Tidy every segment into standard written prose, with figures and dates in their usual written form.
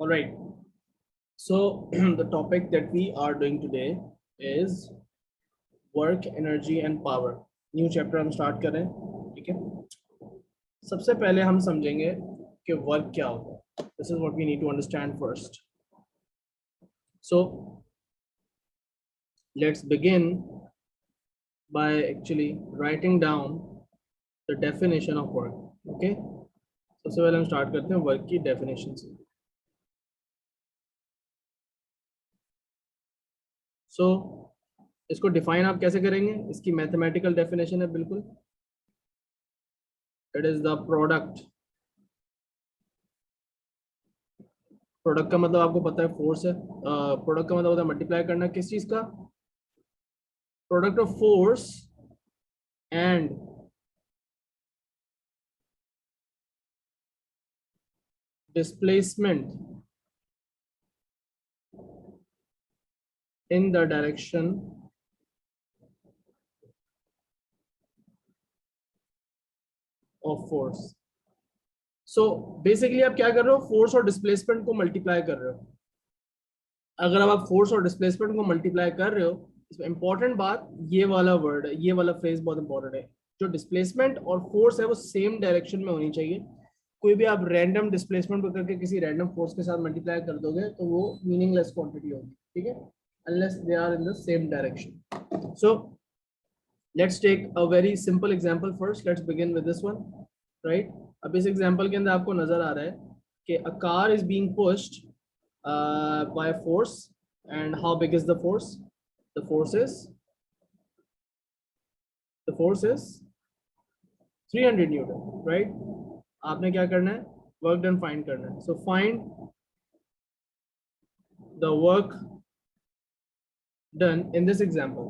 All right. So the topic that we are doing today is work, energy and power. New chapter हम start कर रहे हैं, ठीक है। सबसे पहले हम समझेंगे कि वर्क क्या होता है. This is what we need to understand first. So let's begin by actually writing down the definition of work. Okay, सबसे पहले हम स्टार्ट करते हैं वर्क की डेफिनेशन से. सो इसको डिफाइन आप कैसे करेंगे? इसकी मैथमेटिकल डेफिनेशन है बिल्कुल. It is the product. Product का मतलब आपको पता है फोर्स है. प्रोडक्ट का मतलब होता है मल्टीप्लाई करना किस चीज का? Product of force and displacement in the direction of force. So basically आप क्या कर रहे हो? फोर्स और डिस्प्लेसमेंट को मल्टीप्लाई कर रहे हो. अगर अब आप फोर्स और डिस्प्लेसमेंट को मल्टीप्लाई कर रहे हो, इसमें इंपॉर्टेंट बात ये वाला वर्ड है, ये वाला फ्रेज बहुत इंपॉर्टेंट है. जो डिस्प्लेसमेंट और फोर्स है वो सेम डायरेक्शन में होनी चाहिए. कोई भी आप रैंडम डिस्प्लेसमेंट को करके किसी रैंडम फोर्स के साथ मल्टीप्लाई कर दोगे तो वो मीनिंगलेस क्वांटिटी होगी, ठीक है, unless they are in the same direction. So let's take a very simple example first. Let's begin with this one, right? अब इस example के अंदर आपको नजर आ रहा है कि a car is being pushed by a force, and how big is the force? The force is 300 Newton, right? आपने क्या करना है? Work done find करना है. So find the work done in this example.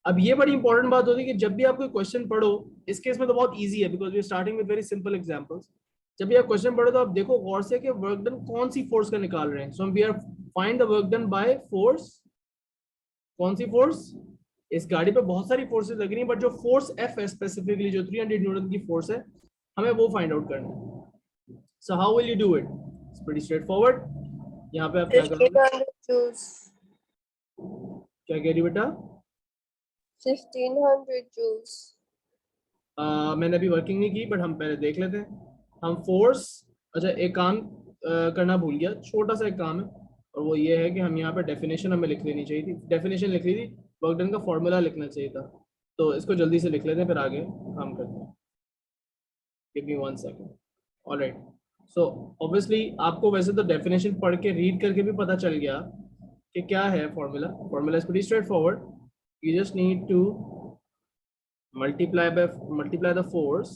अब ये बड़ी इंपॉर्टेंट बात होती है कि जब भी आप कोई क्वेश्चन पढ़ो, इस केस में तो बहुत इजी है because we are starting with very simple examples. जब भी आप क्वेश्चन पढ़ो तो आप देखो गौर से कि वर्क डन कौन सी फोर्स का निकाल रहे हैं. So we are find the work done by force. कौन सी फोर्स? इस गाड़ी पे बहुत सारी फोर्सेस लग रही हैं, बट जो फोर्स एफ है स्पेसिफिकली जो 300 न्यूटन की फोर्स है, हमें वो फाइंड आउट करना है. So how will you do it? It's pretty straight forward. यहाँ पे आप क्या करोगे? क्या कह रही बेटा? 1500 joules. मैंने अभी वर्किंग नहीं की, बट हम पहले देख लेते हैं. हम फोर्स, अच्छा एक काम करना भूल गया, छोटा सा एक काम है, और वो ये है कि हम यहाँ पे डेफिनेशन हमें लिख लेनी चाहिए थी. डेफिनेशन लिख ली थी, वर्क डन का फॉर्मूला लिखना चाहिए था. तो इसको जल्दी से लिख लेते हैं, फिर आगे काम करते हैं. Give me 1 second. Alright. So obviously आपको वैसे तो डेफिनेशन पढ़ के रीड करके भी पता चल गया कि क्या है formula. Formula is pretty straightforward. You just need to multiply the force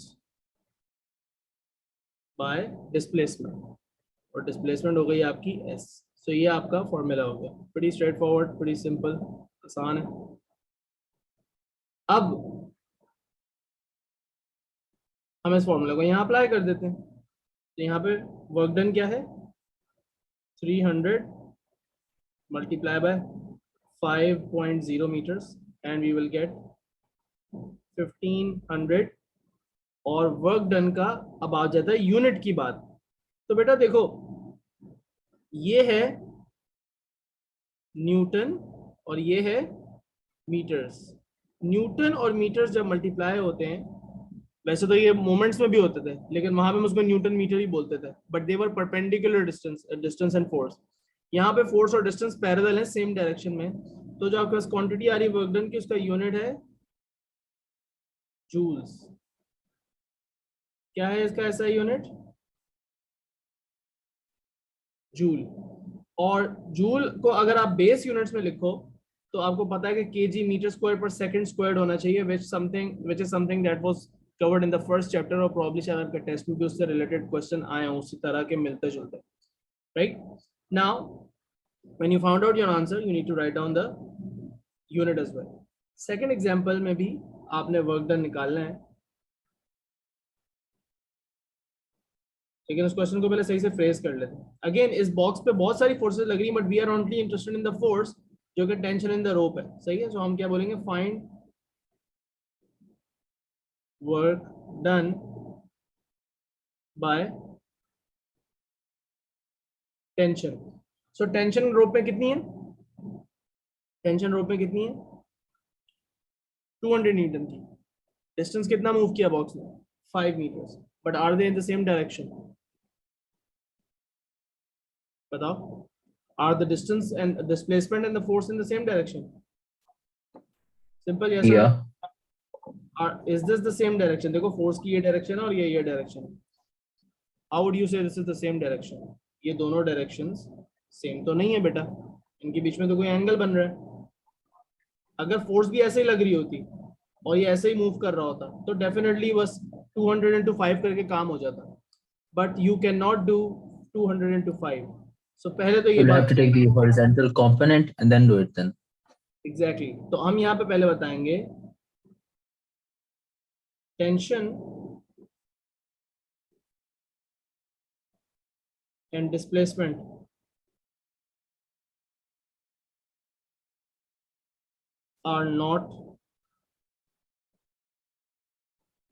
by displacement, और displacement हो गई आपकी s. so ये आपका फॉर्मूला हो गया. pretty straightforward, pretty simple, आसान है. अब हम इस फॉर्मूला को यहाँ अप्लाई कर देते हैं. तो यहाँ पे वर्क डन क्या है? 300 multiply by 5.0 meters and we will get 1500. और वर्क डन का अब आ जाता है यूनिट की बात. तो बेटा देखो, ये है न्यूटन और ये है मीटर्स. न्यूटन और मीटर्स जब मल्टीप्लाई होते हैं, वैसे तो ये मोमेंट्स में भी होते थे, लेकिन वहां पे हम उसको न्यूटन मीटर ही बोलते थे, but they were perpendicular distance and force. यहाँ पे फोर्स और डिस्टेंस पैरेलल है सेम डायरेक्शन में. तो जो आपके पास क्वांटिटी आ रही है वर्क डन की, उसका यूनिट है जूल्स. क्या है इसका ऐसा यूनिट? जूल. और जूल को अगर आप बेस यूनिट्स में लिखो तो आपको पता है कि केजी मीटर स्क्वायर पर सेकंड स्क्वायर्ड होना चाहिए, which is something that was covered in the first chapter, और probably शायद आपके टेस्ट में भी उससे रिलेटेड क्वेश्चन आए हैं उसी तरह के मिलते जुलते. Right. Now when you found out your answer, you need to write down the unit as well. Second example में भी आपने वर्क डन निकालना है, लेकिन उस क्वेश्चन को पहले सही से फ्रेज कर लेते हैं. अगेन इस बॉक्स पे बहुत सारी फोर्सेस लग रही हैं, but we are only interested in the force जो कि टेंशन इन द रोप है. सही है. सो हम क्या बोलेंगे? Find work done by tension. So tension rope में कितनी है, टेंशन रोप में कितनी है 200 न्यूटन की। डिस्टेंस कितना मूव किया बॉक्स ने 5 metres, but are they in the same direction? बताओ, are the distance and displacement and the force in the same direction? Simple, yes और Yeah. Is this the same direction? देखो force की ये direction है और ये direction है। How would you say this is the same direction? ये दोनों डायरेक्शंस सेम तो नहीं है बेटा, इनके बीच में तो कोई एंगल बन रहा है। अगर फोर्स भी ऐसे ही लग रही होती और ये ऐसे ही मूव कर रहा होता तो डेफिनेटली बस 200 into 5 करके काम हो जाता, but you can not do 200 into 5। सो पहले तो ये You'll have बात to take the horizontal component and then do it then. Exactly exactly. तो हम यहाँ पे पहले बताएंगे tension and displacement are not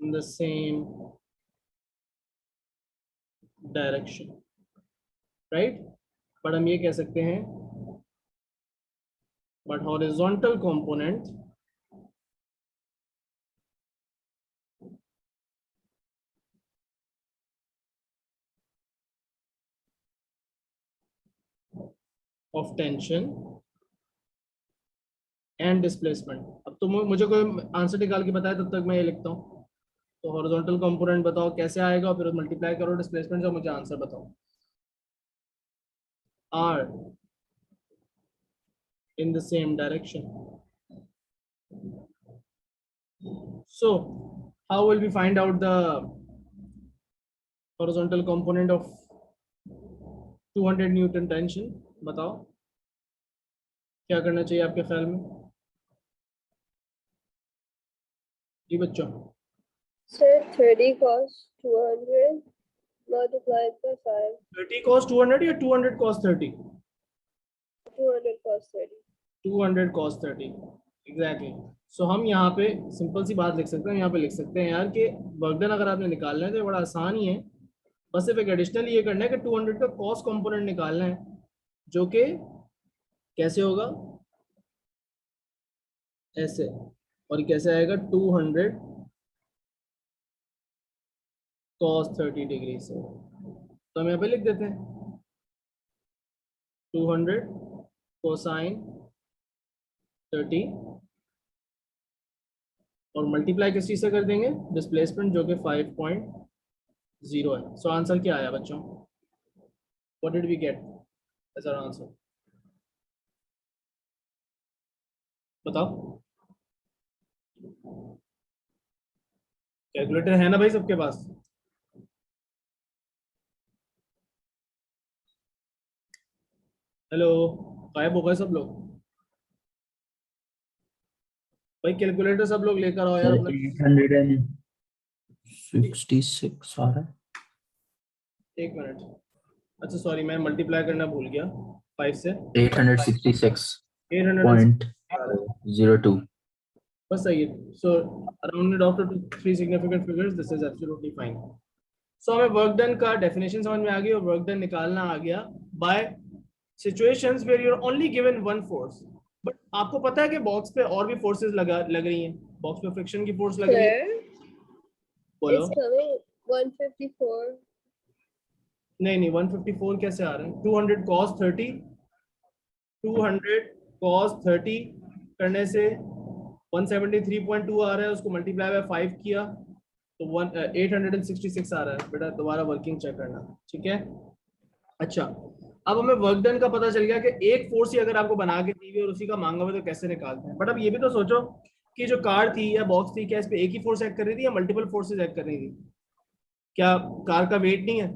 in the same direction, right? but हम ये कह सकते हैं but horizontal component of tension and displacement। अब तो मुझे कोई आंसर निकाल के बताए तब तक मैं ये लिखता हूँ। तो हॉरिजॉन्टल कंपोनेंट बताओ कैसे आएगा, फिर मल्टीप्लाई करो डिस्प्लेसमेंट से, मुझे आंसर बताओ। Are in the same direction. So how will we find out the horizontal component of 200 Newton tension? बताओ क्या करना चाहिए आपके ख्याल में? जी बच्चों। Sir, 30 cos 200 multiplied by 5. 30 cos 200 या 200 cos 30? 200 cos 30. 200 cos 30 exactly. सो हम यहाँ पे सिंपल सी बात लिख सकते हैं, यहाँ पे लिख सकते हैं यार कि वर्क डन अगर आपने निकालना है तो बड़ा आसान ही है, बस सिर्फ एक एडिशनल ये करना है कि 200 का कॉस कंपोनेंट निकालना है, जो कि कैसे होगा ऐसे, और कैसे आएगा 200 cos 30 डिग्री से। तो हम यहाँ पे लिख देते हैं 200 कोसाइन 30 और मल्टीप्लाई किस चीज से कर देंगे, डिस्प्लेसमेंट जो कि 5.0 है। सो आंसर क्या आया बच्चों? What did we get as our answer? बताओ। कैलकुलेटर है ना भाई सबके पास? हेलो, गायब हो गए सब लोग भाई? कैलकुलेटर सब लोग लेकर आओ यार अपना। 866 आ रहा है। एक मिनट, अच्छा सॉरी मैं मल्टीप्लाई करना भूल गया 5 से। 866.02 बस सही है। So rounded off to 3 significant figures, this is absolutely fine. So हमें वर्क डन का डेफिनेशन समझ में आ गई और वर्क डन निकालना आ गया by situations where you are only given one force. But आपको पता है कि बॉक्स पे और भी फोर्सेस लग रही हैं, बॉक्स पे फ्रिक्शन की फोर्स लग रही है। Sir, बोलो। it's coming 154. नहीं 154 कैसे आ रहा है? 200 cos 30, 200 cos 30 करने से 173.2 आ रहा है, उसको मल्टीप्लाई बाय 5 किया तो 866 आ रहा है। बेटा दोबारा वर्किंग चेक करना, ठीक है? अच्छा, अब हमें वर्क डन का पता चल गया कि एक फोर्स ही अगर आपको बना के दी हुई और उसी का मांगा हुआ तो कैसे निकालते हैं। बट अब ये भी तो सोचो कि जो कार थी या बॉक्स थी, क्या इस पे एक ही फोर्स एक्ट कर रही थी या मल्टीपल फोर्सेज एक्ट कर रही थी? क्या कार का वेट नहीं है?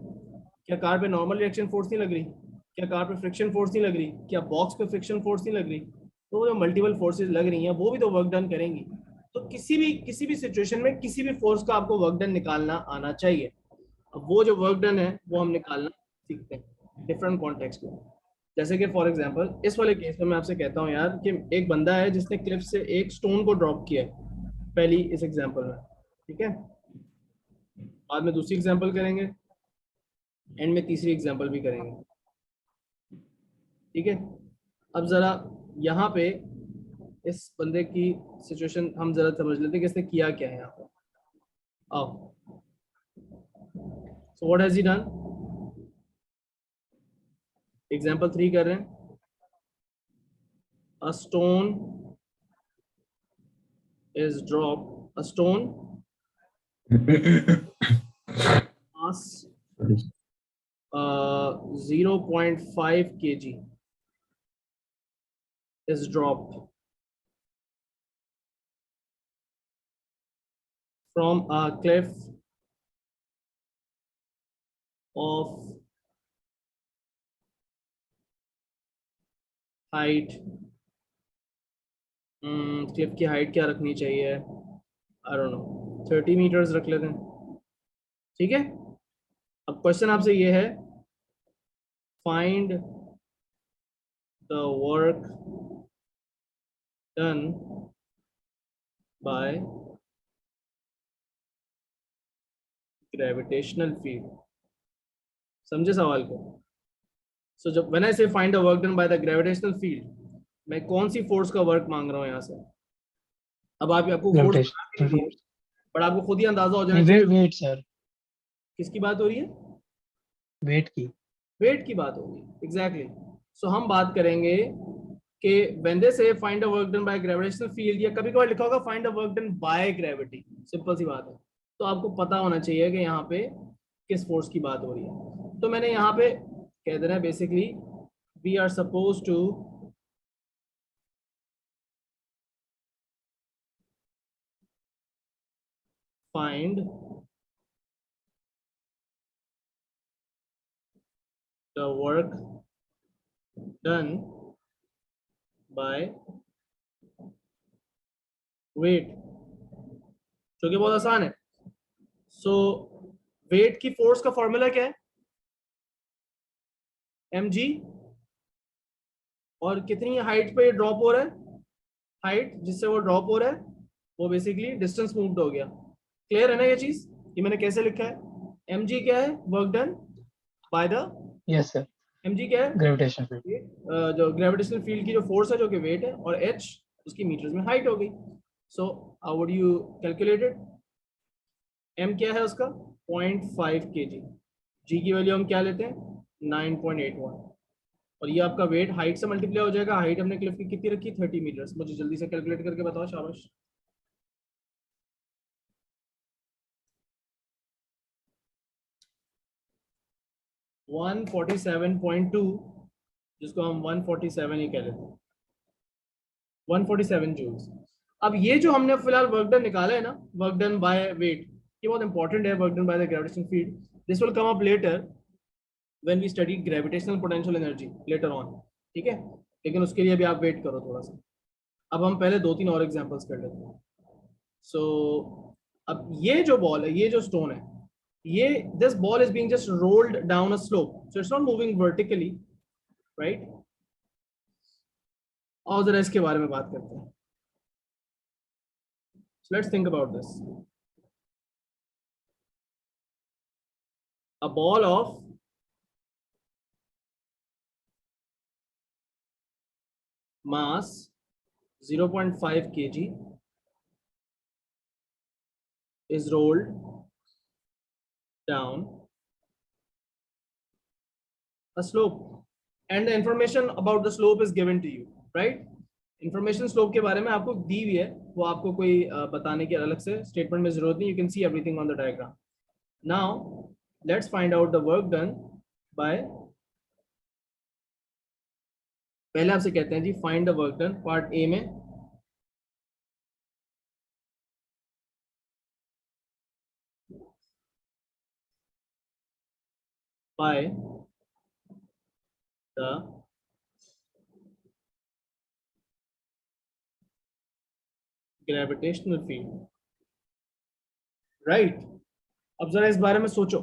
क्या कार पे नॉर्मल रिएक्शन फोर्स नहीं लग रही? क्या कार पे फ्रिक्शन फोर्स नहीं लग रही? क्या बॉक्स पे फ्रिक्शन फोर्स नहीं लग रही? तो वो जो मल्टीपल फोर्सेज लग रही हैं वो भी तो वर्क डन करेंगी। तो किसी भी सिचुएशन में किसी भी फोर्स का आपको वर्क डन निकालना आना चाहिए। अब वो जो वर्क डन है वो हम निकालना सीखते हैं डिफरेंट कॉन्टेक्स्ट में। जैसे कि फॉर एग्जांपल इस वाले केस में मैं आपसे कहता हूँ यार कि एक बंदा है जिसने क्लिफ से एक स्टोन को ड्रॉप किया है, पहली इस एग्जांपल में, ठीक है? बाद में दूसरी एग्जांपल करेंगे, एंड में तीसरी एग्जांपल भी करेंगे। ठीक है, अब जरा यहाँ पे इस बंदे की सिचुएशन हम जरा समझ लेते हैं कि इसने किया क्या है यहाँ पर। आओ, so what has he done? Example 3 कर रहे हैं। A stone is dropped. A stone mass 0.5 kg is dropped from a cliff of height. Cliff की हाइट क्या रखनी चाहिए? आई डोंट नो, 30 मीटर्स रख लेते हैं। ठीक है, अब क्वेश्चन आपसे ये है, find the work done by gravitational field. समझे सवाल को? सो जब व्हेन आई से find the work done by the gravitational field, मैं कौन सी फोर्स का वर्क मांग रहा हूँ यहाँ से? अब आपको फोर्स बट आपको खुद ही अंदाजा हो जाना चाहिए। वेट सर, किसकी बात हो रही है? वेट की। वेट की बात होगी, एग्जैक्टली। सो हम बात करेंगे कि when they say find a work done by gravitational field, या कभी कभार लिखा होगा find a work done by gravity, simple सी बात है। तो आपको पता होना चाहिए कि यहाँ पे किस फोर्स की बात हो रही है। तो मैंने यहाँ पे कह देना है basically, we are suppose to find the work done by weight, जो कि बहुत आसान है। सो वेट की फोर्स का फॉर्मूला क्या है? mg, और कितनी हाइट पे ड्रॉप हो रहा है? हाइट जिससे वो ड्रॉप हो रहा है वो बेसिकली डिस्टेंस मूव्ड हो गया। क्लियर है ना ये चीज? ये मैंने कैसे लिखा है? mg क्या है? Work done by the, yes sir, mg क्या है? Gravitation field. जो ग्रेविटेशनल फील्ड की जो फोर्स है जो कि वेट है, और h उसकी मीटर्स में हाइट हो गई। So how would you calculate it? m क्या है उसका? 0.5 kg। g की वैल्यू हम क्या लेते हैं? 9.81। और ये आपका वेट हाइट से मल्टीप्लाई हो जाएगा। हाइट हमने क्लिफ की कितनी रखी? 30 मीटर्स। मुझे जल्दी से कैलकुलेट करके बताओ, शाबाश। वन 147.2, जिसको हम 147 ही कह लेते हैं, 147 जूल्स। अब ये जो हमने फिलहाल वर्क डन निकाला है ना, वर्क डन बाय वेट, ये बहुत इंपॉर्टेंट है। Work done by the gravitational field, this will come up later when we study gravitational potential energy later on. ठीक है, लेकिन उसके लिए भी आप वेट करो थोड़ा सा। अब हम पहले 2-3 और एग्जांपल्स कर लेते हैं। सो अब ये जो बॉल है, ये जो स्टोन है, ये this ball is being just rolled down a slope, so it's not moving vertically, right? और जरा इसके बारे में बात करते हैं। Let's think about this. A ball of mass 0.5 kg is rolled down a slope and the information about the slope is given to you, right? Information slope के बारे में आपको दी हुई है, वो आपको कोई बताने की अलग से स्टेटमेंट में जरूरत नहीं। You can see everything on the diagram. Now let's find out the work done by, पहले आपसे कहते हैं जी find the work done, part A में by the gravitational field, right? अब जरा इस बारे में सोचो,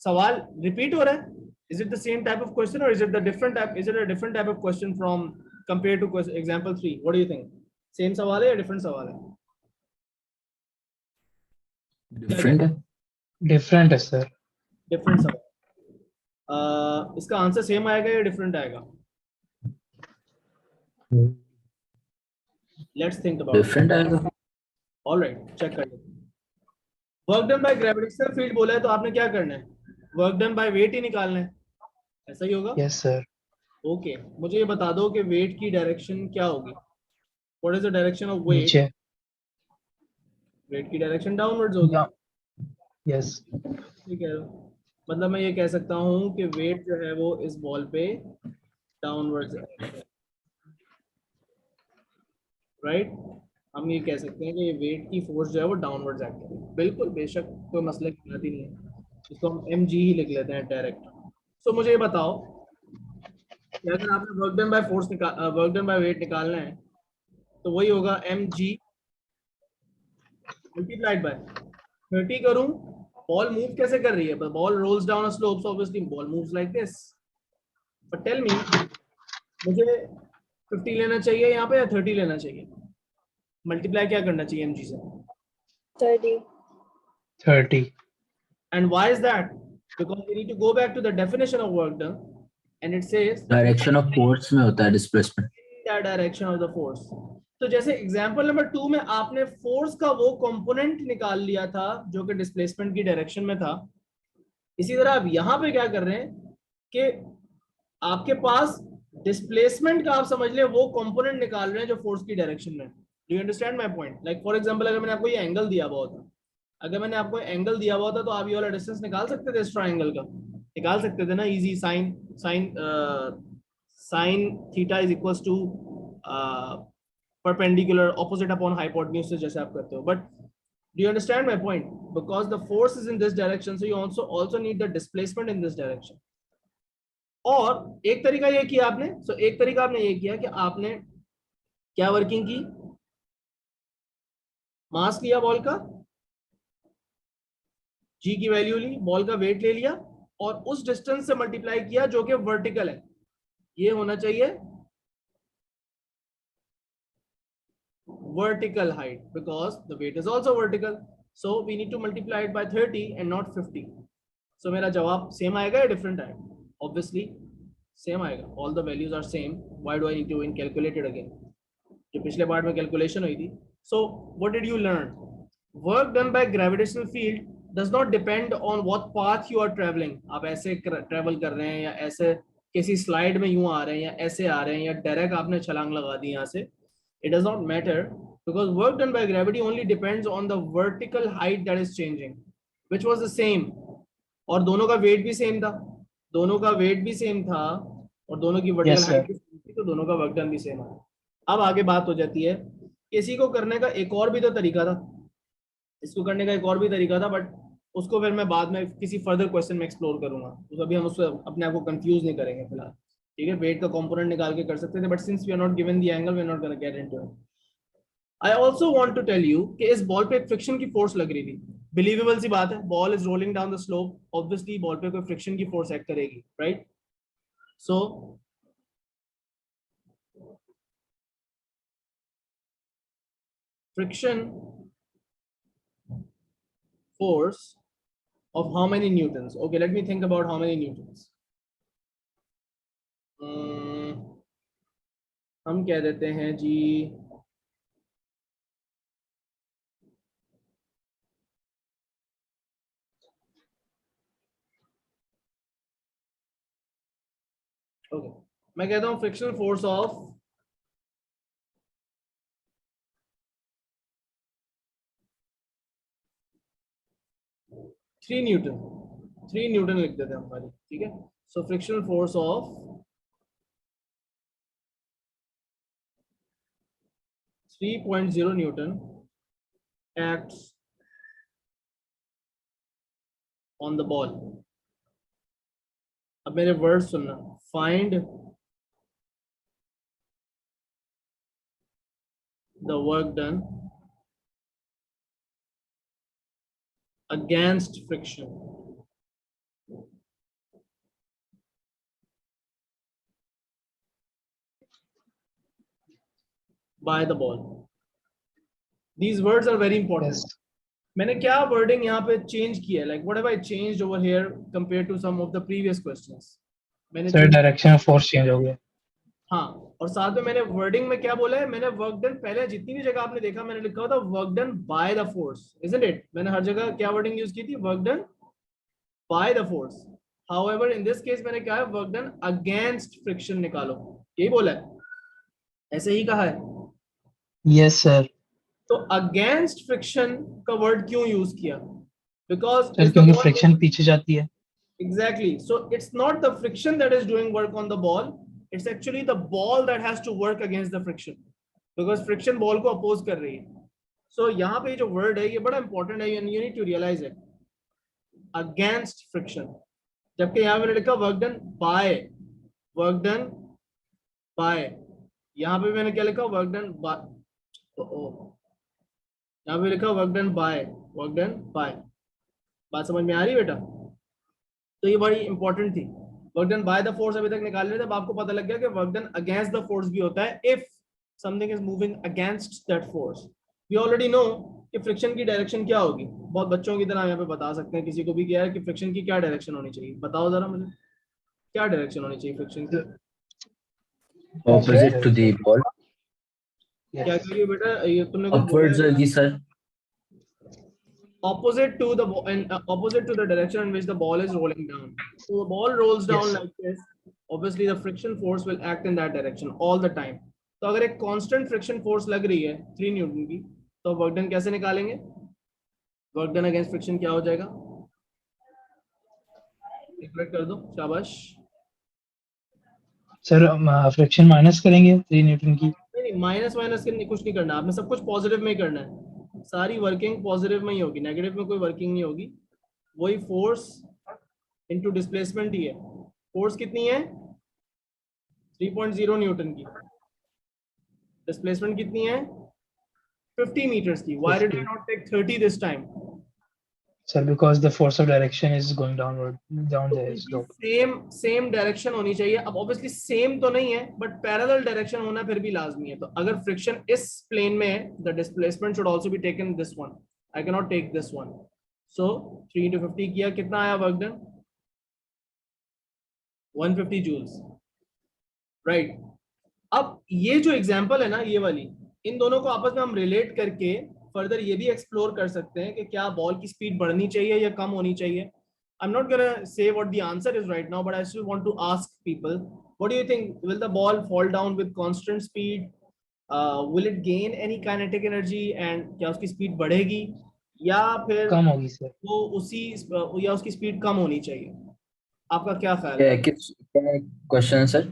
सवाल रिपीट हो रहा है? Is it the same type of question or is it the different type? Is it a different type of question from compared to example 3? What do you think? Same सवाल है या different सवाल है? Different है? Different है sir. Different सवाल। इसका answer same आएगा या डिफरेंट आएगा? Let's think about it. Different आएगा। ऑलराइट, चेक कर लेते हैं। Work done by gravitational field बोला है तो आपने क्या करना है, वर्क डन बाय वेट ही निकालना है, ऐसा ही होगा। Yes, sir. ओके, मुझे ये बता दो कि वेट की डायरेक्शन क्या होगी, what is the direction of weight. नीचे. वेट की डायरेक्शन डाउनवर्ड्स होगी। Yeah. Yes. ठीक है, मतलब मैं ये कह सकता हूँ कि वेट जो है वो इस बॉल पे डाउनवर्ड्स है, राइट। हम ये कह सकते हैं कि ये वेट की फोर्स जो है वो डाउनवर्ड्स एक्ट करेगी, बिल्कुल बेशक, कोई मसले की बात ही नहीं है, इसको हम mg ही लिख लेते हैं डायरेक्ट। सो मुझे ये बताओ कि अगर आपने work done by force work done by weight निकालना है तो वही होगा mg मल्टीप्लाइड बाय 30 करूं। बॉल मूव कैसे कर रही है, ball rolls down a slope, so obviously ball moves like this. But tell me, मुझे 50 लेना चाहिए यहाँ पे या 30 लेना चाहिए, मल्टीप्लाई क्या करना चाहिए mg से, 30. 30. and why is that? Because we need to go back to the definition of work done and it says direction of force में होता है displacement. in the direction of the force। तो जैसे example number 2 में आपने force का वो component निकाल लिया था जो कि डिस्प्लेसमेंट की डायरेक्शन में था, इसी तरह आप यहाँ पे क्या कर रहे हैं कि आपके पास डिस्प्लेसमेंट का आप समझ ले वो कंपोनेंट निकाल रहे हैं जो फोर्स की डायरेक्शन में। Do you understand my point? Like for example अगर मैंने आपको ये एंगल दिया हुआ होता, अगर मैंने आपको एंगल दिया हुआ था तो आप ये वाला डिस्टेंस निकाल सकते थे, इस ट्रायंगल का निकाल सकते थे ना, easy. Sine theta is equals to perpendicular opposite upon hypotenuse, जैसे आप करते हो। But do you understand my point? Because the force is in this direction, so you also need the displacement in this direction। और एक तरीका ये किया आपने, so एक तरीका आपने ये किया कि आपने क्या वर्किंग की, मास लिया बॉल का, जी की वैल्यू ली, बॉल का वेट ले लिया और उस डिस्टेंस से मल्टीप्लाई किया जो कि वर्टिकल है, ये होना चाहिए vertical height because the weight is also vertical, so we need to multiply it by 30 and not 50। so मेरा जवाब सेम आएगा या डिफरेंट आएगा? obviously सेम आएगा, all the values are same, why do I need to calculate it again? जो पिछले part में calculation हुई थी। so what did you learn? work done by gravitational field does not depend on what path you are traveling। आप ऐसे travel कर रहे हैं या ऐसे किसी स्लाइड में यूं आ रहे हैं या ऐसे आ रहे हैं या डायरेक्ट आपने छलांग लगा दी यहाँ से, it does not matter because work done by gravity only depends on the vertical height that is changing, which was the same। और दोनों का वेट भी सेम था, दोनों का वेट भी सेम था और दोनों की वर्टिकल Yes, हाइट sir. भी सेम थी, तो दोनों का वर्क डन भी सेम है। अब आगे बात हो जाती है, इसी को करने का एक और भी तो तरीका था, इसको करने का एक और भी तरीका था, बट उसको फिर मैं बाद में किसी फर्दर क्वेश्चन में एक्सप्लोर करूंगा, तो अभी हम उसको अपने आप को कंफ्यूज नहीं करेंगे फिलहाल, ठीक है। वेट का कंपोनेंट निकाल के कर सकते थे, but since we are not given the angle we are not gonna get into it. I also want to tell you कि इस बॉल पे एक फ्रिक्शन की फोर्स लग रही थी, बिलीवेबल सी बात है, ball is rolling down the slope, obviously ball पे कोई फ्रिक्शन की फोर्स एक्ट करेगी, right. So friction force of how many newtons? Okay, let me think about how many newtons। हम कह देते हैं जी ओके, मैं कहता हूं frictional force of 3 Newton, 3 Newton लिख देते हैं हमारी, ठीक है। सो frictional force of 3.0 Newton acts on the ball। अब मेरे वर्ड सुनना, find the work done against friction by the ball। These words are very important। Yes. मैंने क्या वर्डिंग यहाँ पे चेंज किया है, like what have I changed over here compare to some of the previous questions? मैंने Sir, direction of force change हो गया. हाँ, और साथ में मैंने वर्डिंग में क्या बोला है, मैंने वर्क डन पहले जितनी भी जगह आपने देखा मैंने लिखा हुआ था work done by the force, isn't it? मैंने हर जगह क्या वर्डिंग यूज की थी, work done by the force. However in this case मैंने क्या है, वर्क डन अगेंस्ट फ्रिक्शन निकालो, यही बोला है, ऐसे ही कहा है। Yes, sir. तो अगेंस्ट फ्रिक्शन का वर्ड क्यों यूज किया? बिकॉज सर इज द क्योंकि बॉल, फ्रिक्शन पीछे जाती है. exactly, so it's not the friction that is doing work on the ball, it's actually the ball that has to work against the friction, because friction ball को oppose कर रही है. So यहाँ पे जो word है ये बड़ा important है, and you need to realize it, against friction. जबकि यहाँ मैंने लिखा work done by, work done by, यहाँ पे मैंने क्या लिखा, work done by, यहाँ पे लिखा work done by, work done by. बात समझ में आ रही है बेटा? तो ये बड़ी इंपॉर्टेंट थी। Work done by the force अभी तक निकाल रहे थे, अब आपको पता लग गया कि work done against the force भी होता है if something is moving against that force. We already know कि फ्रिक्शन की डायरेक्शन क्या होगी, बहुत बच्चों की तरह यहाँ पे बता सकते हैं, किसी को भी क्या है कि फ्रिक्शन की क्या डायरेक्शन होनी चाहिए, बताओ जरा मुझे, क्या डायरेक्शन होनी चाहिए फ्रिक्शन की? Opposite to the ball. क्या Yes. करिए बेटा, ये तुमने कुछ बोला Upwards है? होगी sir. Opposite to the opposite to the direction in which the ball is rolling down. So the ball rolls down Yes. like this. Obviously, the friction force will act in that direction all the time. तो अगर एक constant friction force लग रही है 3 Newton की, तो work done कैसे निकालेंगे? वर्क डन अगेंस्ट फ्रिक्शन क्या हो जाएगा? कैलकुलेट कर दो, शाबाश। सर फ्रिक्शन माइनस करेंगे 3 न्यूटन की. नहीं, माइनस माइनस के कुछ नहीं करना, आपने सब कुछ पॉजिटिव में ही करना है, सारी वर्किंग पॉजिटिव में ही होगी, नेगेटिव में कोई वर्किंग नहीं होगी। वही फोर्स इनटू डिस्प्लेसमेंट ही है। फोर्स कितनी है? 3.0 न्यूटन की। डिस्प्लेसमेंट कितनी है? 50 meters की। Why did I 50. not take 30 this time? Sir, because the force of direction is going downward, down the slope. Same direction होनी चाहिए। अब ऑब्वियसली सेम तो नहीं है, बट पैरेलल डायरेक्शन होना फिर भी लाजमी है। तो अगर फ्रिक्शन इस प्लेन में है, the displacement should also be taken this one, I can not take this one. So 3 into 50 किया, कितना आया वर्क डन? 150 joules, right. अब ये जो एग्जांपल है ना, ये वाली, इन दोनों को आपस में हम रिलेट करके फर्दर ये भी एक्सप्लोर कर सकते हैं कि क्या बॉल की स्पीड बढ़नी चाहिए या कम होनी चाहिए। I'm not gonna say what the answer is right now, but I still want to ask people, what do you think? Will the ball fall down with constant speed? Will it gain any kinetic energy? And क्या उसकी speed बढ़ेगी या फिर कम होगी sir. वो उसी या उसकी स्पीड कम होनी चाहिए? आपका क्या ख्याल है? किस क्वेश्चन सर?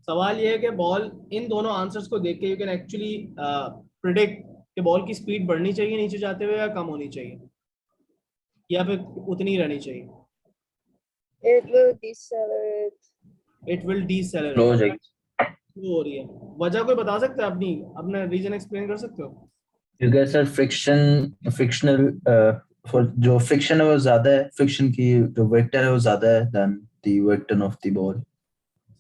सवाल ये है कि बॉल, इन दोनों आंसर्स को देख के यू कैन एक्चुअली प्रिडिक्ट कि बॉल की स्पीड बढ़नी चाहिए नीचे जाते हुए या कम होनी चाहिए, या फिर उतनी ही रहनी चाहिए। It will decelerate. It will decelerate, slow हो जाएगी। स्लो हो रही है। वजह कोई बता सकता है? अपनी अपना रीजन एक्सप्लेन कर सकते हो? क्योंकि सर फ्रिक्शनल फॉर जो फ्रिक्शन है वो ज्यादा है, फ्रिक्शन की जो वेक्टर है वो ज्यादा है than the vector of the ball.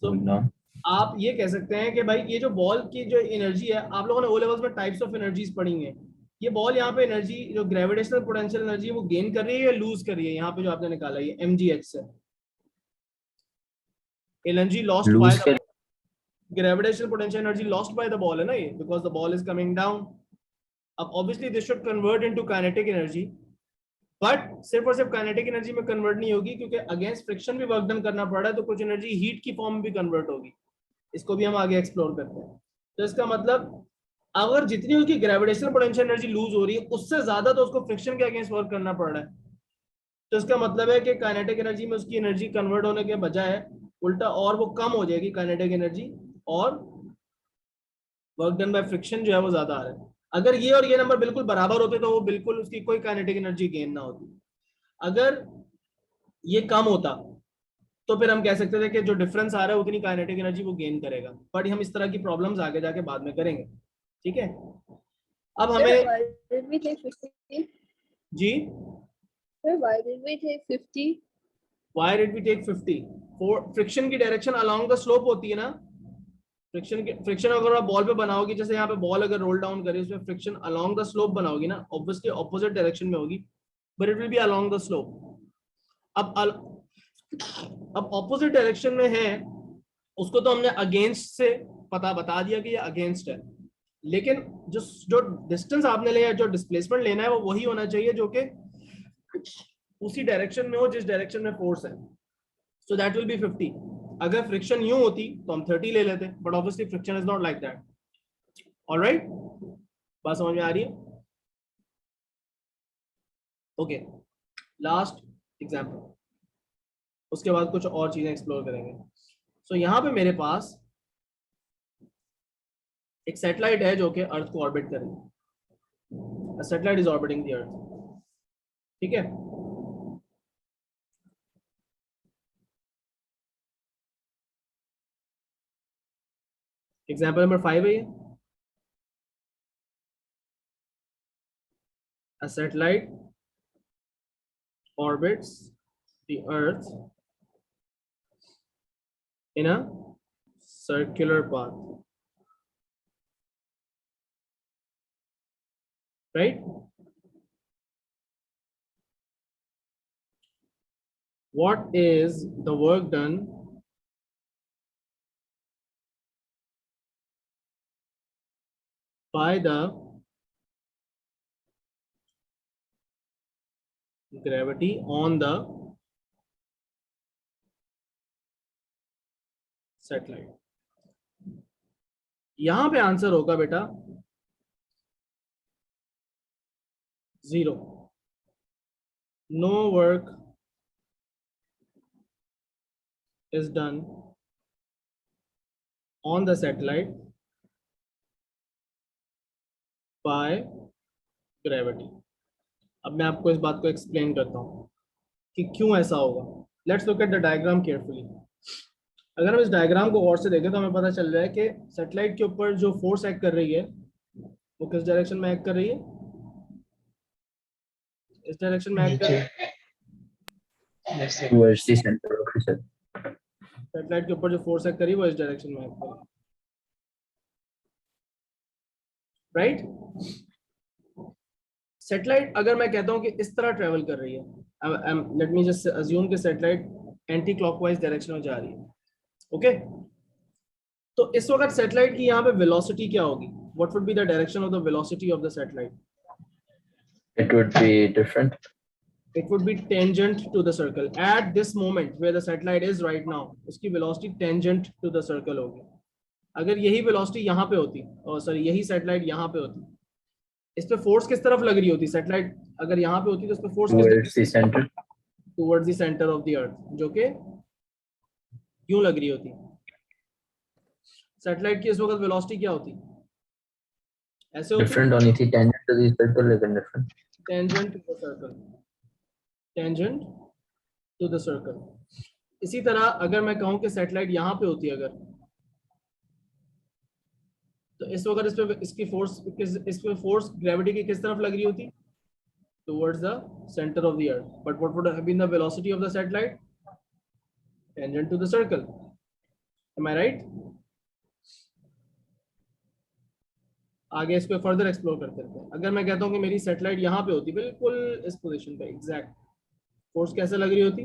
So, आप ये कह सकते हैं कि भाई ये जो बॉल की जो एनर्जी है, आप लोगों ने ओ लेवल्स में टाइप्स ऑफ एनर्जीज पढ़ी हैं, ये बॉल यहाँ पे एनर्जी जो ग्रेविटेशनल पोटेंशियल एनर्जी वो गेन कर रही है या लूज कर रही है? यहाँ पे जो आपने निकाला ये mgh से, energy lost by the gravitational potential energy lost by the ball है ना ये, because the ball is coming down. अब obviously this should convert into kinetic energy, but सिर्फ और सिर्फ काइनेटिक एनर्जी में कन्वर्ट नहीं होगी, क्योंकि अगेंस्ट फ्रिक्शन भी वर्क डन करना पड़ रहा है, तो कुछ एनर्जी हीट की फॉर्म में भी कन्वर्ट होगी। इसको भी हम आगे एक्सप्लोर करते हैं। तो इसका मतलब अगर जितनी उसकी ग्रेविटेशनल पोटेंशियल एनर्जी लूज हो रही है, उससे ज्यादा तो उसको फ्रिक्शन के अगेंस्ट वर्क करना पड़ रहा है। तो इसका मतलब है कि काइनेटिक एनर्जी में उसकी एनर्जी कन्वर्ट होने के बजाय उल्टा और वो कम हो जाएगी काइनेटिक एनर्जी, और वर्क डन बाय फ्रिक्शन जो है वो ज्यादा आ रहा है। अगर ये और ये नंबर बिल्कुल बराबर होते तो वो बिल्कुल उसकी कोई काइनेटिक एनर्जी गेन ना होती। अगर ये कम होता तो फिर हम कह सकते थे कि जो डिफरेंस आ रहा है उतनी काइनेटिक एनर्जी वो गेन करेगा, बट हम इस तरह की प्रॉब्लम्स आगे जाके बाद में करेंगे, ठीक है। अब Sir, हमें why did we take 50? जी, Sir, why did we take 50? Why did we take 50? Friction की डायरेक्शन अलोंग द स्लोप होती है ना। फ्रिक्शन अगर आप बॉल पे बनाओगी, जैसे यहाँ पे बॉल अगर रोल डाउन करे, उसमें फ्रिक्शन अलोंग द स्लोप बनाओगी ना, ऑब्वियसली ऑपोजिट डायरेक्शन में होगी, but it will be along the slope. अब ऑपोजिट डायरेक्शन में है उसको तो हमने अगेंस्ट से पता बता दिया कि ये अगेंस्ट है, लेकिन जो जो डिस्टेंस आपने लिया, जो डिस्प्लेसमेंट लेना है, वो वही होना चाहिए जो कि उसी डायरेक्शन में हो जिस डायरेक्शन में फोर्स है। So that will be 50। अगर फ्रिक्शन यूं होती तो हम 30 ले लेते, but obviously friction is not like that. Alright, बात समझ में आ रही है? ओके, लास्ट एग्जांपल, उसके बाद कुछ और चीजें एक्सप्लोर करेंगे। सो यहाँ पे मेरे पास एक सैटेलाइट है जो कि अर्थ को ऑर्बिट कर रही है। Satellite is orbiting the earth, ठीक है। एग्जाम्पल नंबर 5 है ये। A satellite orbits the earth in a circular path, right? What is the work done by the gravity on the satellite? यहां पे आंसर होगा बेटा 0। No work is done on the satellite by gravity। अब मैं आपको इस बात को एक्सप्लेन करता हूं कि क्यों ऐसा होगा। Let's look at the diagram carefully. अगर हम इस डायग्राम को गौर से देखें तो हमें पता चल रहा है कि सैटेलाइट के ऊपर जो फोर्स एक्ट कर रही है वो किस डायरेक्शन में एक्ट कर रही है? इस डायरेक्शन में एक्ट कर रही है। Yes, sir. towards the center of the cell. Satellite के ऊपर जो फोर्स एक्ट कर रही है वो इस डायरेक्शन में एक्ट कर रही है, राइट। सैटेलाइट अगर मैं कहता हूं कि इस तरह ट्रेवल कर रही है, लेट मी जस्ट अज्यूम कि सैटेलाइट एंटी क्लॉकवाइज डायरेक्शन में जा रही है, ओके। तो इस वक्त सैटेलाइट की यहाँ पे वेलोसिटी क्या होगी? What would be the direction of the velocity of the satellite? It would be different. It would be tangent to the circle at this moment where the satellite is right now। उसकी velocity tangent to the circle होगी। अगर यही velocity यहाँ पे होती, और sorry यही satellite यहाँ पे होती, इस पे फोर्स किस तरफ लग रही होती? सैटेलाइट अगर यहाँ पे होती तो इस पे force Towards the center. Towards the centre of the अर्थ, जो कि यूं लग रही होती। सैटेलाइट की इस वक्त वेलोसिटी क्या होती? ऐसे होती, Different होनी थी, tangent to the circle लेकिन different. Tangent to the circle, tangent to the circle. इसी तरह अगर मैं कहूं कि सैटेलाइट यहाँ पे होती अगर, तो इस वक्त इस पे इसकी फोर्स इस पे फोर्स ग्रेविटी की किस तरफ लग रही होती? Towards the centre of the earth. But what would have been the velocity of the satellite? Tangent to the circle. Am I right? आगे इसको फर्दर एक्सप्लोर करते हैं। अगर मैं कहता हूं कि मेरी सैटेलाइट यहाँ पे होती, बिल्कुल इस पोजीशन पे एग्जैक्ट, फोर्स कैसे लग रही होती?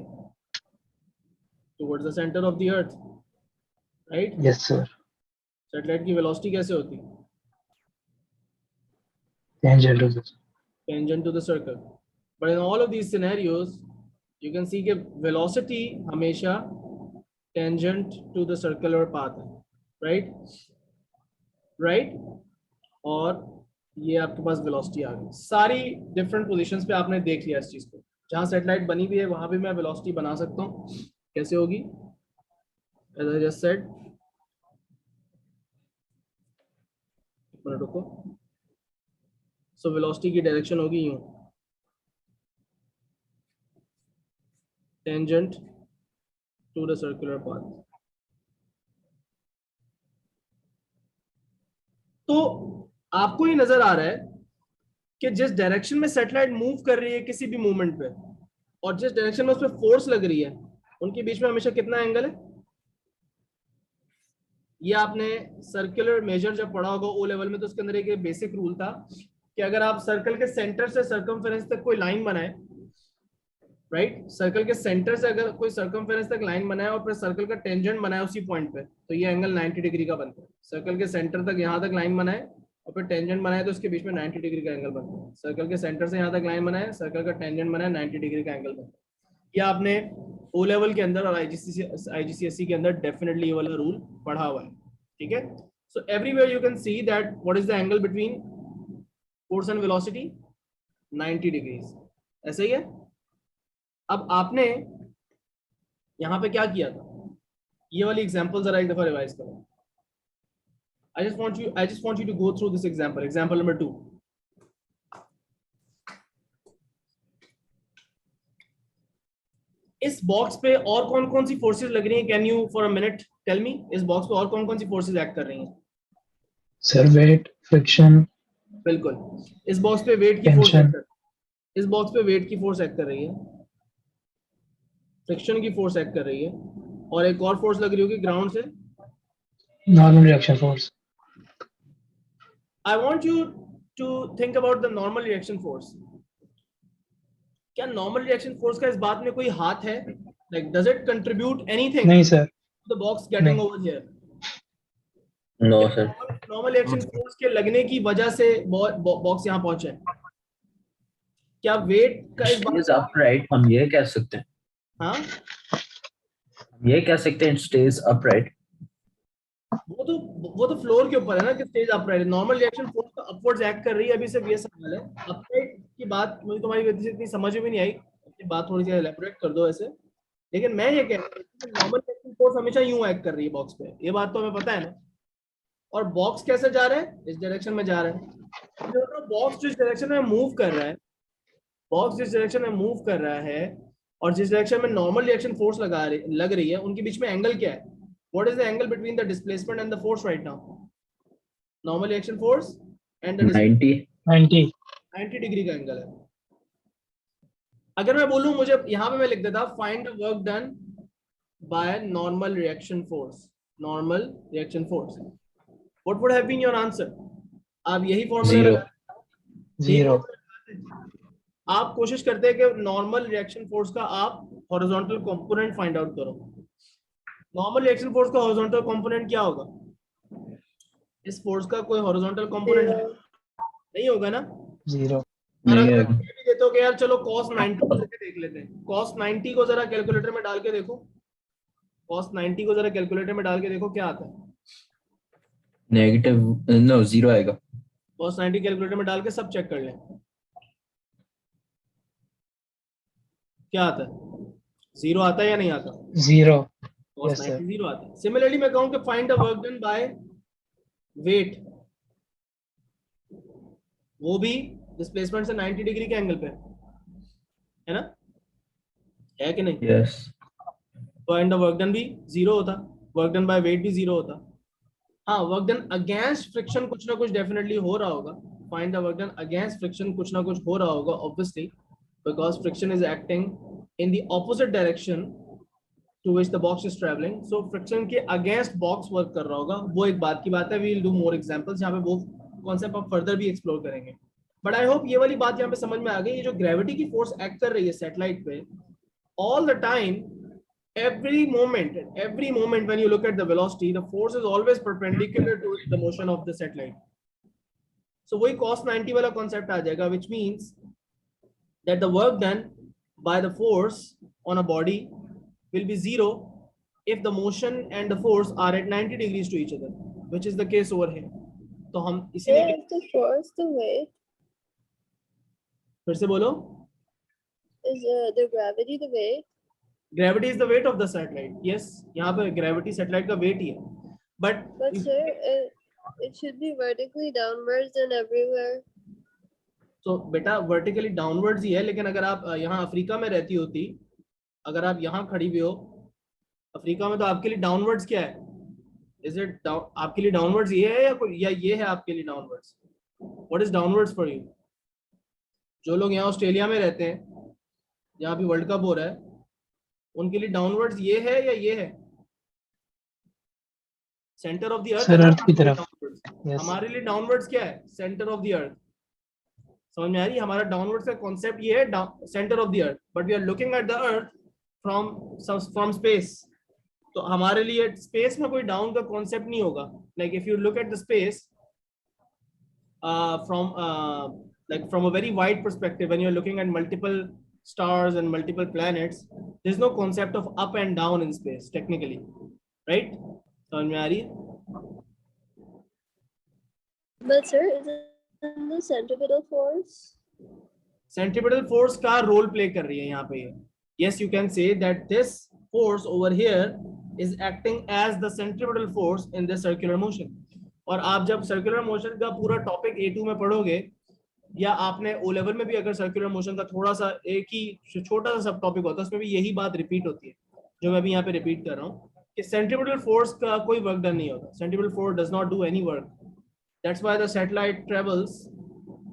Towards the centre of the earth, right? Yes, sir. Satellite की वेलोसिटी कैसे होती? Tangent to the Tangent to the circle। But in all of these scenarios, you can see कि velocity हमेशा tangent to the circular path है, right? Right? और ये आपके पास velocity आ गई। सारी different positions पे आपने देख लिया इस चीज को। जहाँ सैटेलाइट बनी हुई है वहां भी मैं velocity बना सकता हूँ। कैसे होगी? As I just said, एक मिनट रुको। So velocity की डायरेक्शन होगी यूं, tangent to the circular path। तो आपको ये नजर आ रहा है कि जिस डायरेक्शन में सैटेलाइट मूव कर रही है किसी भी मूवमेंट पे, और जिस डायरेक्शन में उस पर फोर्स लग रही है, उनके बीच में हमेशा कितना एंगल है? ये आपने सर्कुलर मेजर जब पढ़ा होगा ओ लेवल में, तो उसके अंदर एक बेसिक रूल था कि अगर आप सर्कल के सेंटर से सर्कमफेरेंस तक कोई लाइन बनाए राइट। सर्कल के सेंटर से अगर कोई सर्कमफेरेंस तक लाइन बनाए और फिर सर्कल का टेंजेंट बनाए उसी पॉइंट पे, तो ये एंगल 90 डिग्री का बनता है। सर्कल के सेंटर तक यहाँ तक लाइन बनाए और फिर टेंजेंट बनाए तो उसके बीच में 90 डिग्री का एंगल बनता है। सर्कल के सेंटर से यहाँ तक लाइन बनाए, सर्कल का टेंजेंट बनाए, 90 डिग्री का एंगल बनता है। ये आपने ओ लेवल के अंदर और IGCSE के अंदर डेफिनेटली ये वाला रूल पढ़ा हुआ है, ठीक है। So everywhere you can see that what is the angle between force and velocity, 90 degrees, ऐसे ही है। अब आपने यहां पे क्या किया था, ये वाली एग्जांपल जरा एक दफा रिवाइज करो। I just want you to go through this example. Example number 2. इस बॉक्स पे और कौन कौन सी फोर्सेस लग रही हैं? Can you for a minute tell me, इस बॉक्स पे और कौन कौन सी फोर्सेस एक्ट कर रही हैं? Sir, weight, friction, बिल्कुल, इस बॉक्स पे वेट की फोर्स Tension. एक्ट कर, इस बॉक्स पे वेट की फोर्स एक्ट कर रही है, फ्रिक्शन की फोर्स एक्ट कर रही है, और एक और फोर्स लग रही होगी ग्राउंड से। normal reaction force. I want you to think about the normal reaction force. क्या नॉर्मल रिएक्शन फोर्स का इस बात में कोई हाथ है? Like, does it contribute anything नहीं sir, to the box getting नहीं. over here? No, sir. Normal reaction force के लगने की वजह से बॉक्स यहाँ पहुंचे है। क्या वेट का इस बात Stays upright. हम ये कह सकते हैं. हाँ, हम ये कह सकते हैं stays upright. वो तो फ्लोर के ऊपर है ना कि stage upright. Normal reaction force तो अपवर्ड्स एक्ट कर रही है। अभी सिर्फ ये सवाल है, अपराइट की बात मुझे तुम्हारी वजह से इतनी समझ में नहीं आई, अपनी बात थोड़ी सी एलैबोरेट कर दो ऐसे। लेकिन मैं ये कह रहा हूँ कि नॉर्मल रिएक्शन फोर्स हमेशा यूं एक्ट कर रही है बॉक्स पे, ये बात तो हमें पता है ना। और बॉक्स कैसे जा रहा है? इस डायरेक्शन में जा रहा है। बॉक्स जिस डायरेक्शन में मूव कर रहा है, बॉक्स जिस डायरेक्शन में मूव कर रहा है और जिस डायरेक्शन में नॉर्मल रिएक्शन फोर्स लग रही है, उनके बीच में एंगल क्या है? What is the angle between the displacement and the force right now? Normal reaction force and the 90. 90 degree का एंगल है। अगर मैं बोलूं, मुझे यहां पे मैं लिख देता find the work done by normal reaction force, normal reaction force, what would have been your answer? आप यही फॉर्मूला 0. Zero. आप कोशिश करते हैं कि नॉर्मल रिएक्शन फोर्स का आप हॉरिजॉन्टल कंपोनेंट फाइंड आउट करो। नॉर्मल रिएक्शन फोर्स का हॉरिजॉन्टल कंपोनेंट क्या होगा? इस फोर्स का कोई हॉरिजॉन्टल कंपोनेंट नहीं होगा ना? Zero. और नहीं अगर होगा। आप ये भी देते हो कि यार चलो cos 90 को करके देख लेते हैं, cos 90 को जरा कैलकुलेटर में डाल के देखो, cos 90 को जरा कैलकुलेटर में डाल के देखो क्या आता है। Negative. No, 0 आएगा. cos 90 कैलकुलेटर में डाल के सब चेक कर लें क्या आता है। 0 आता है या नहीं आता? Zero. cos Yes, sir. 90 0 आता है। सिमिलरली मैं कहूं कि find the work done by weight, वो भी डिस्प्लेसमेंट से 90 डिग्री के एंगल पे है ना, है कि नहीं? Yes. Find the work done भी 0 होता, वर्क डन बाय वेट भी 0 होता। हाँ, वर्क डन अगेंस्ट फ्रिक्शन कुछ ना कुछ डेफिनेटली हो रहा होगा। Find the work done against friction कुछ ना कुछ हो रहा होगा obviously, because friction is acting in the opposite direction to which the box is travelling. So friction के अगेंस्ट बॉक्स वर्क कर रहा होगा, वो एक बात की बात है। We will do more examples जहाँ पे वो कॉन्सेप्ट आप फर्दर भी एक्सप्लोर करेंगे। बट आई होप ये वाली बात यहाँ पे समझ में आ गई। ये जो ग्रेविटी की फोर्स एक्ट कर रही है सैटेलाइट पे all the time, every moment when you look at the velocity, the force is always perpendicular to the motion of the satellite. So वही cos 90 वाला concept आ जाएगा, which means that the work done by the force on a body will be 0 if the motion and the force are at 90 degrees to each other, which is the case over here. तो हम इसीलिए Where is the force the weight? फिर से बोलो, Is the gravity the weight? gravity is the weight of the satellite. Yes, यहाँ पे gravity satellite का weight ही है, but But sir, it should be vertically downwards and everywhere. तो बेटा vertically downwards ही है। लेकिन अगर आप यहाँ अफ्रीका में रहती होती, अगर आप यहाँ खड़ी भी हो अफ्रीका में, तो आपके लिए डाउनवर्ड्स क्या है? इज इट आपके लिए डाउनवर्ड्स ये है या ये है आपके लिए downwards? What is downwards for you? जो लोग यहाँ ऑस्ट्रेलिया में रहते हैं जहाँ भी वर्ल्ड कप हो रहा है, उनके लिए डाउनवर्ड्स ये है या ये है? Centre of the earth Sir, अर्थ की तरफ. Yes. हमारे लिए डाउनवर्ड्स क्या है? सेंटर ऑफ द अर्थ। समझ में आ रही है? हमारा डाउनवर्ड्स का कॉन्सेप्ट ये है centre of the earth, but we are looking at the earth from space. तो हमारे लिए स्पेस में कोई डाउन का कॉन्सेप्ट नहीं होगा. Like if you look at the space from a very wide perspective, when you're looking at multiple stars and multiple planets, there's no concept of up and down in space technically, right? समझ में आ रही है? But sir, isn't the centripetal force? Centripetal force का role play कर रही है यहाँ पे. Yes, you can say that this force over here is acting as the centripetal force in this circular motion. और आप जब सर्कुलर मोशन का पूरा टॉपिक A2 में पढ़ोगे, या आपने O लेवल में भी अगर सर्कुलर मोशन का थोड़ा सा एक ही छोटा सा सब टॉपिक होता है, उसमें भी यही बात रिपीट होती है जो मैं अभी यहाँ पे रिपीट कर रहा हूँ कि सेंट्रीपिटल फोर्स का कोई वर्क डन नहीं होता. Centripetal force does not do any work. That's why the satellite travels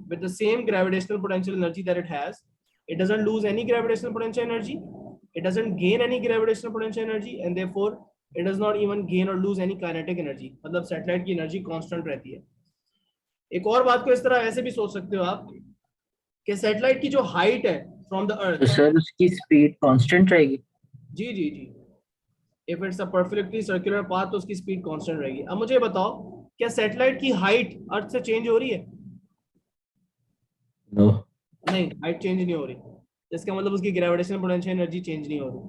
with the same gravitational potential energy that it has. It doesn't lose any gravitational potential energy. It doesn't gain any gravitational potential energy, and therefore it does not even gain or lose any kinetic energy. मतलब satellite की energy constant रहती है. एक और बात को इस तरह ऐसे भी सोच सकते हो आप कि सैटेलाइट की जो हाइट है फ्रॉम द अर्थ, तो सर उसकी स्पीड कांस्टेंट रहेगी. जी जी जी, if it's a perfectly circular path तो उसकी स्पीड कांस्टेंट रहेगी. अब मुझे बताओ, क्या सैटेलाइट की हाइट अर्थ से चेंज हो रही है? नो. नहीं, हाइट चेंज नहीं हो रही. इसका मतलब उसकी ग्रेविटेशनल पोटेंशियल एनर्जी चेंज नहीं हो रही.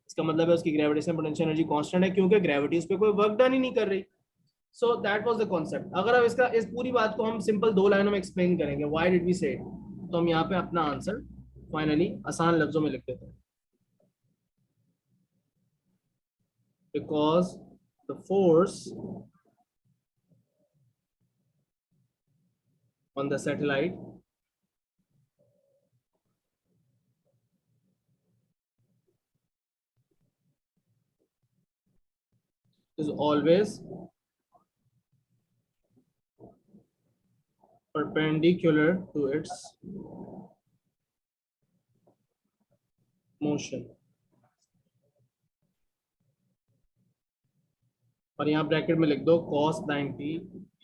इसका मतलब है उसकी ग्रेविटेशनल पोटेंशियल एनर्जी कांस्टेंट है, क्योंकि ग्रेविटी उस पर कोई वर्क डन ही नहीं कर रही. So that was the concept. अगर अब इसका इस पूरी बात को हम सिंपल 2 लाइनों में एक्सप्लेन करेंगे, व्हाई डिड वी से इट, तो हम यहाँ पे अपना आंसर फाइनली आसान लफ्जों में लिख देते हैं. Because the force on the satellite is always perpendicular to its motion. और यहाँ ब्रैकेट में लिख दो cos 90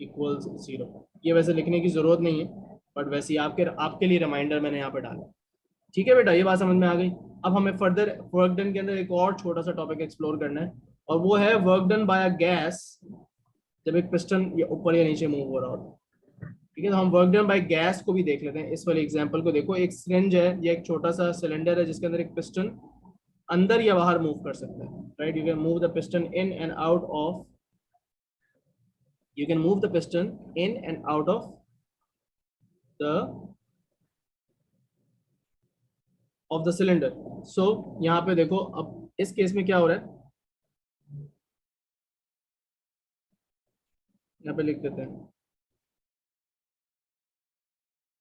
equals 0. ये वैसे लिखने की जरूरत नहीं है, बट वैसे आपके लिए रिमाइंडर मैंने यहाँ पे डाला. ठीक है बेटा, ये बात समझ में आ गई. अब हमें फर्दर वर्क डन के अंदर एक और छोटा सा टॉपिक एक्सप्लोर करना है, और वो है work done bye a gas जब एक पिस्टन ऊपर या नीचे मूव हो रहा हो. ठीक है, तो हम वर्क डन बाय गैस को भी देख लेते हैं. इस वाले एग्जांपल को देखो. एक सिरिंज है या एक छोटा सा सिलेंडर है जिसके अंदर एक पिस्टन अंदर या बाहर मूव कर सकता है. Right, you can move the piston in and out of, you can move the piston in and out of the cylinder. So यहाँ पे देखो, अब इस केस में क्या हो रहा है, यहाँ पे लिख देते हैं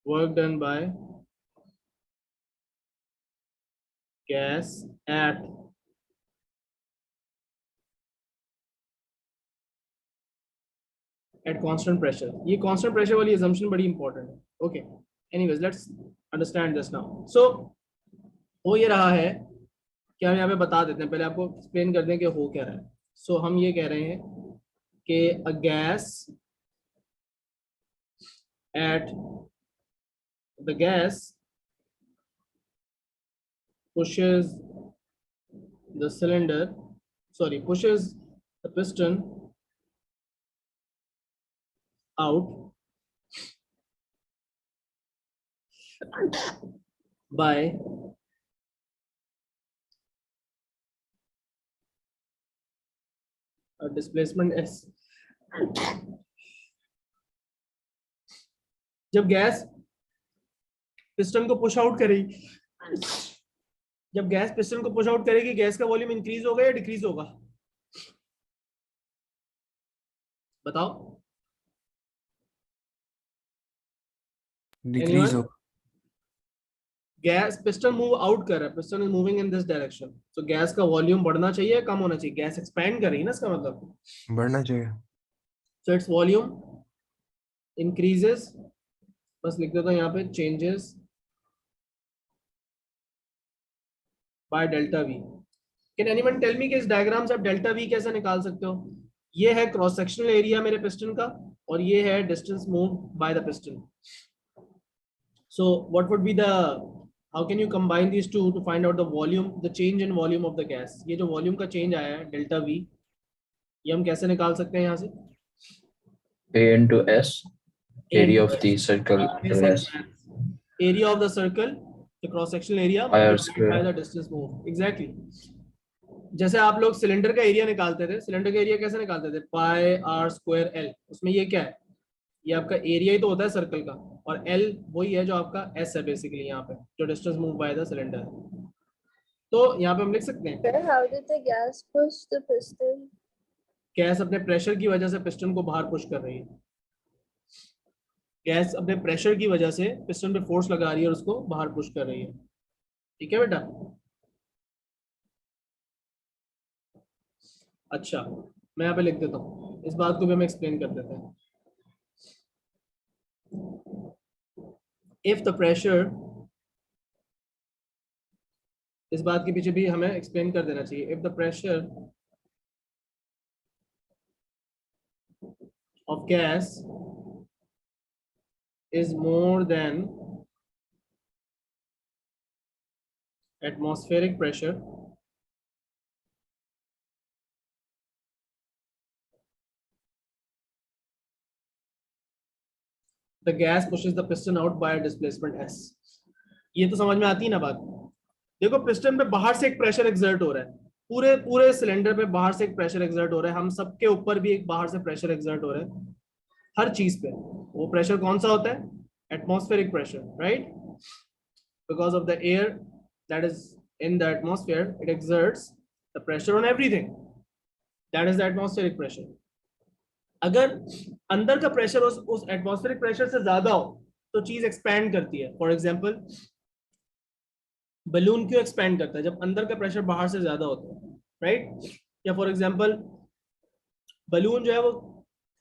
work done by gas at constant pressure. ये constant pressure वाली assumption बड़ी important है. Okay, anyways, let's understand this now. So हो ये रहा है कि हम यहाँ पे बता देते हैं, पहले आपको एक्सप्लेन कर दें कि हो क्या रहा है. So हम ये कह रहे हैं कि a gas pushes the piston out by a displacement S. जब गैस पिस्टन को पुश आउट करेगी, गैस का वॉल्यूम इंक्रीज होगा या डिक्रीज होगा? बताओ. डिक्रीज होगा. गैस पिस्टन मूव आउट कर रहा है, piston is moving in this direction, तो गैस का वॉल्यूम बढ़ना चाहिए या कम होना चाहिए? गैस एक्सपैंड कर रही है ना, इसका मतलब बढ़ना चाहिए. So it's volume increases. बस लिख देता हूं यहाँ पे changes by delta V. Can anyone tell me कि इस डायग्राम से आप डेल्टा वी कैसे निकाल सकते हो? ये है क्रॉस सेक्शनल एरिया मेरे पिस्टन का, और ये है distance move by the piston. So what would be the, how can you combine these two to find out the volume, the change in volume of the gas? ये जो volume का change आया है delta V, ये हम कैसे निकाल सकते हैं यहाँ से? A into S, A area into of the S. circle Basic S, maths. Area of the circle, the cross sectional area pi r multiplied by square. the distance moved. Exactly. जैसे आप लोग सिलेंडर का area निकालते थे, cylinder का area कैसे निकालते थे? पाई आर स्क्वायर एल। उसमें ये क्या है? ये आपका एरिया ही तो होता है सर्कल का, और एल वही है जो आपका एस है बेसिकली, यहाँ पे जो distance move by the cylinder. तो यहाँ पे हम लिख सकते हैं Sir, how did the gas push the piston? Gas अपने प्रेशर की वजह से पिस्टन को बाहर पुश कर रही है। गैस अपने प्रेशर की वजह से पिस्टन पे फोर्स लगा रही है और उसको बाहर पुश कर रही है। ठीक है बेटा? अच्छा, मैं यहाँ पे लिख देता हूँ, इस बात को भी हम एक्सप्लेन कर देते हैं। इफ द प्रेशर, इस बात के पीछे भी हमें एक्सप्लेन कर देना चाहिए। If the pressure of gas is more than atmospheric pressure, the gas pushes the piston out by a displacement S. ये तो समझ में आती है ना बात? देखो पिस्टन पे बाहर से एक प्रेशर एक्सर्ट हो रहा है, पूरे पूरे सिलेंडर पे बाहर से एक प्रेशर एक्सर्ट हो रहा है, हम सबके ऊपर भी एक बाहर से प्रेशर एक्सर्ट हो रहा है, हर चीज पे। वो प्रेशर कौन सा होता है? Atmospheric pressure, right? Because of the air that is in the atmosphere, it exerts the pressure on everything. That is the atmospheric pressure. अगर अंदर का प्रेशर उस एटमॉस्फेरिक प्रेशर से ज्यादा हो तो चीज एक्सपैंड करती है। फॉर एग्जांपल बलून क्यों एक्सपैंड करता है? जब अंदर का प्रेशर बाहर से ज्यादा होता है, राइट? या फॉर एग्जांपल बलून जो है वो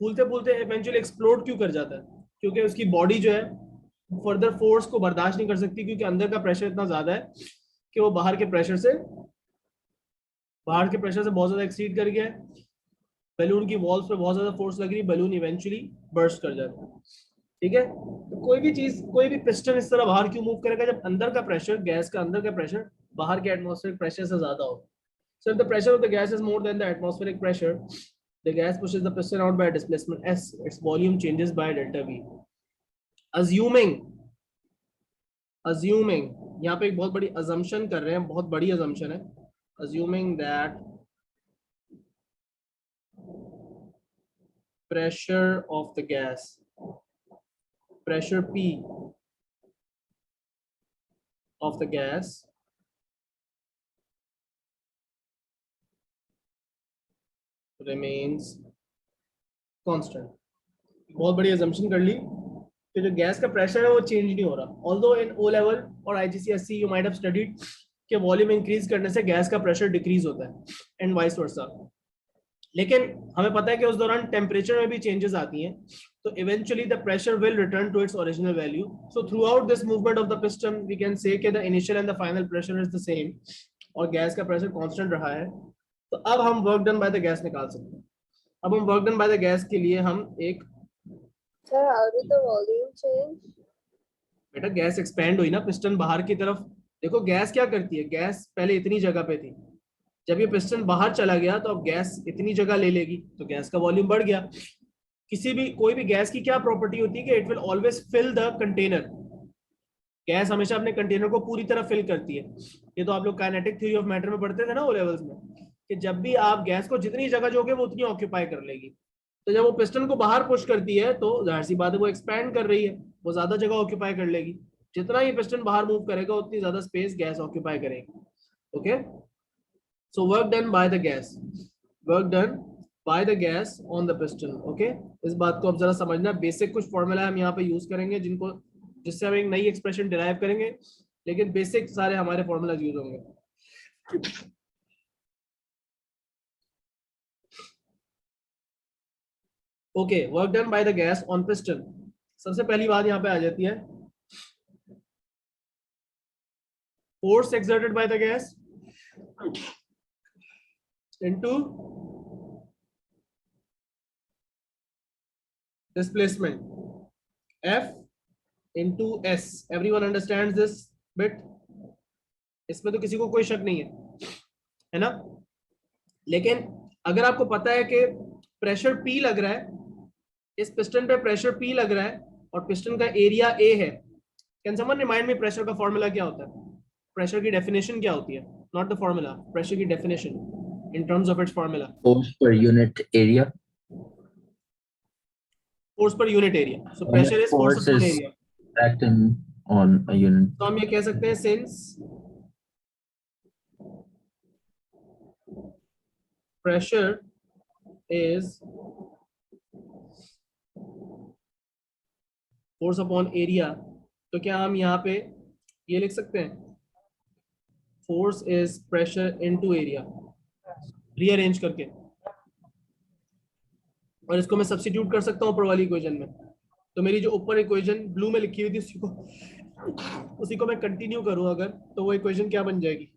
फूलते फूलते इवेंचुअली एक्सप्लोड क्यों कर जाता है? क्योंकि उसकी बॉडी जो है फर्दर फोर्स को बर्दाश्त नहीं कर सकती, क्योंकि अंदर का प्रेशर इतना ज्यादा है कि वो बाहर के प्रेशर से बहुत ज्यादा एक्सीड कर गया है। बैलून की वॉल्स पे बहुत ज्यादा फोर्स लग रही है, बैलून इवेंचुअली बर्स्ट कर जाता है। ठीक है? तो कोई भी चीज, कोई भी पिस्टन इस तरह बाहर क्यों मूव करेगा? जब अंदर का प्रेशर, गैस का अंदर का प्रेशर बाहर के एटमॉस्फेरिक प्रेशर से ज्यादा हो। So if the pressure of the gas is more than the atmospheric pressure, the gas pushes the piston out by a displacement S. Its volume changes by delta V. Assuming, यहाँ पे एक बहुत बड़ी assumption कर रहे हैं, बहुत बड़ी assumption है। Assuming that pressure of the gas, pressure P of the gas remains constant. बहुत बड़ी assumption कर ली कि जो गैस का प्रेशर है वो चेंज नहीं हो रहा। ऑल्दो इन ओ लेवल और IGCSE you might have studied कि वॉल्यूम इंक्रीज करने से गैस का प्रेशर डिक्रीज होता है एंड वाइस वर्सा, लेकिन हमें पता है कि उस दौरान टेम्परेचर में भी चेंजेस आती हैं, तो eventually the pressure will return to its original value. So throughout this movement of the piston we can say कि the initial and the final pressure is the same और gas का pressure constant रहा है। तो अब हम work done by the gas निकाल सकते हैं। अब हम work done by the gas के लिए हम एक, Sir, how did the volume change? बेटा गैस एक्सपैंड हुई ना, पिस्टन बाहर की तरफ। देखो गैस क्या करती है, गैस पहले इतनी जगह पे थी, जब ये पिस्टन बाहर चला गया तो अब गैस इतनी जगह ले लेगी, तो गैस का वॉल्यूम बढ़ गया। कोई भी गैस की क्या प्रॉपर्टी होती है कि it will always fill the container. Gas हमेशा अपने कंटेनर को पूरी तरह फिल करती है। ये तो आप लोग काइनेटिक थ्योरी ऑफ मैटर में पढ़ते थे ना ओ लेवल्स में, कि जब भी आप गैस को जितनी जगह जोगे वो उतनी ऑक्यूपाई कर लेगी। तो जब वो पिस्टन को बाहर पुश करती है तो जाहिर सी बात है वो एक्सपैंड कर रही है, वो ज्यादा जगह ऑक्यूपाई कर लेगी। जितना ही पिस्टन बाहर मूव करेगा उतनी ज्यादा स्पेस गैस ऑक्यूपाई करेगी। Okay, so work done by the gas, work done by the gas on the piston. Okay, इस बात को अब जरा समझना। बेसिक कुछ फॉर्मूला हम यहाँ पे यूज करेंगे जिससे हम एक नई एक्सप्रेशन डिराइव करेंगे, लेकिन बेसिक सारे हमारे फॉर्मूलाज यूज होंगे। Okay, work done by the gas on piston. सबसे पहली बात यहाँ पे आ जाती है force exerted by the gas into displacement F into S. Everyone understands this bit? इसमें तो किसी को कोई शक नहीं है ना? लेकिन अगर आपको पता है कि प्रेशर P लग रहा है, इस पिस्टन पे प्रेशर P लग रहा है और पिस्टन का एरिया A है, can someone remind me pressure का फॉर्मूला क्या होता है? प्रेशर की डेफिनेशन क्या होती है? नॉट द फॉर्मूला, प्रेशर की definition in terms of its formula. Force per unit area. Force per unit area. So pressure is force Force upon is area. acting on a unit. तो हम ये कह सकते हैं since pressure is force upon area, तो क्या हम यहाँ पे ये लिख सकते हैं force is pressure into area, rearrange करके, और इसको मैं सब्स्टिट्यूट कर सकता हूँ ऊपर वाली इक्वेशन में. तो मेरी जो ऊपर इक्वेशन ब्लू में लिखी हुई थी उसी को मैं कंटिन्यू करूँ अगर, तो वो इक्वेशन क्या बन जाएगी?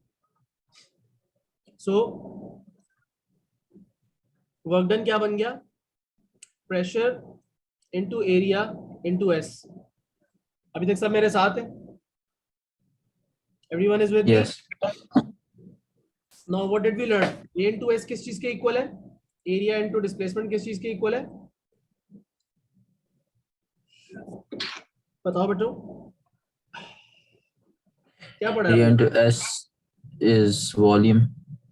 सो वर्क डन क्या बन गया? Pressure into area into S. अभी तक सब मेरे साथ है? Everyone is with me? Yes. Now what did we learn? A into S किस चीज के इक्वल है? एरिया इनटू डिस्प्लेसमेंट किस चीज के इक्वल है? बताओ बेटो, क्या पढ़ा Area है? into S is volume.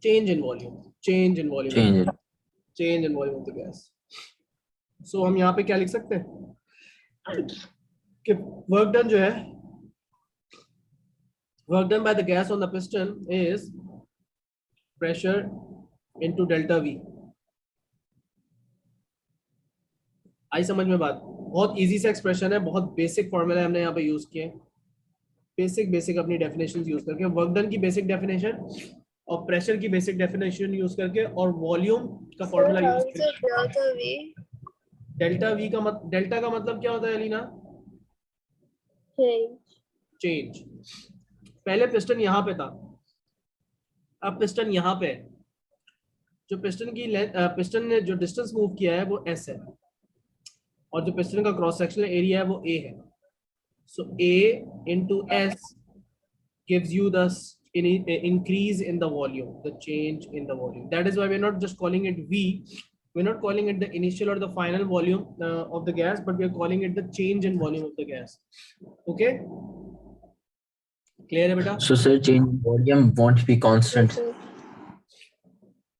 Change in volume. Change in volume. Change it. Change in volume of the gas. So हम यहाँ पे क्या लिख सकते हैं कि वर्क डन जो है, work done by the gas on the piston is pressure into delta V. आई समझ में बात? बहुत इजी सा एक्सप्रेशन है, बहुत बेसिक फॉर्मूला हमने यहाँ पे यूज किए. बेसिक अपनी डेफिनेशंस यूज करके, वर्क डन की बेसिक डेफिनेशन और प्रेशर की बेसिक डेफिनेशन यूज करके और वॉल्यूम का So formula how use is करके. it delta V? डेल्टा का मतलब क्या होता है अलीना? Change. चेंज. पहले पिस्टन यहाँ पे था, अब पिस्टन यहाँ पे है. जो पिस्टन ने जो डिस्टेंस मूव किया है वो S है, और जो पिस्टन का क्रॉस सेक्शनल एरिया है वो A है. सो A into S gives you the increase in the volume, the change in the volume. That is why we're not just calling it V. We're not calling it the initial or the final volume of the gas, but we're calling it the change in volume of the gas. Okay? Clear है बेटा? So sir, change in volume won't be constant. Okay.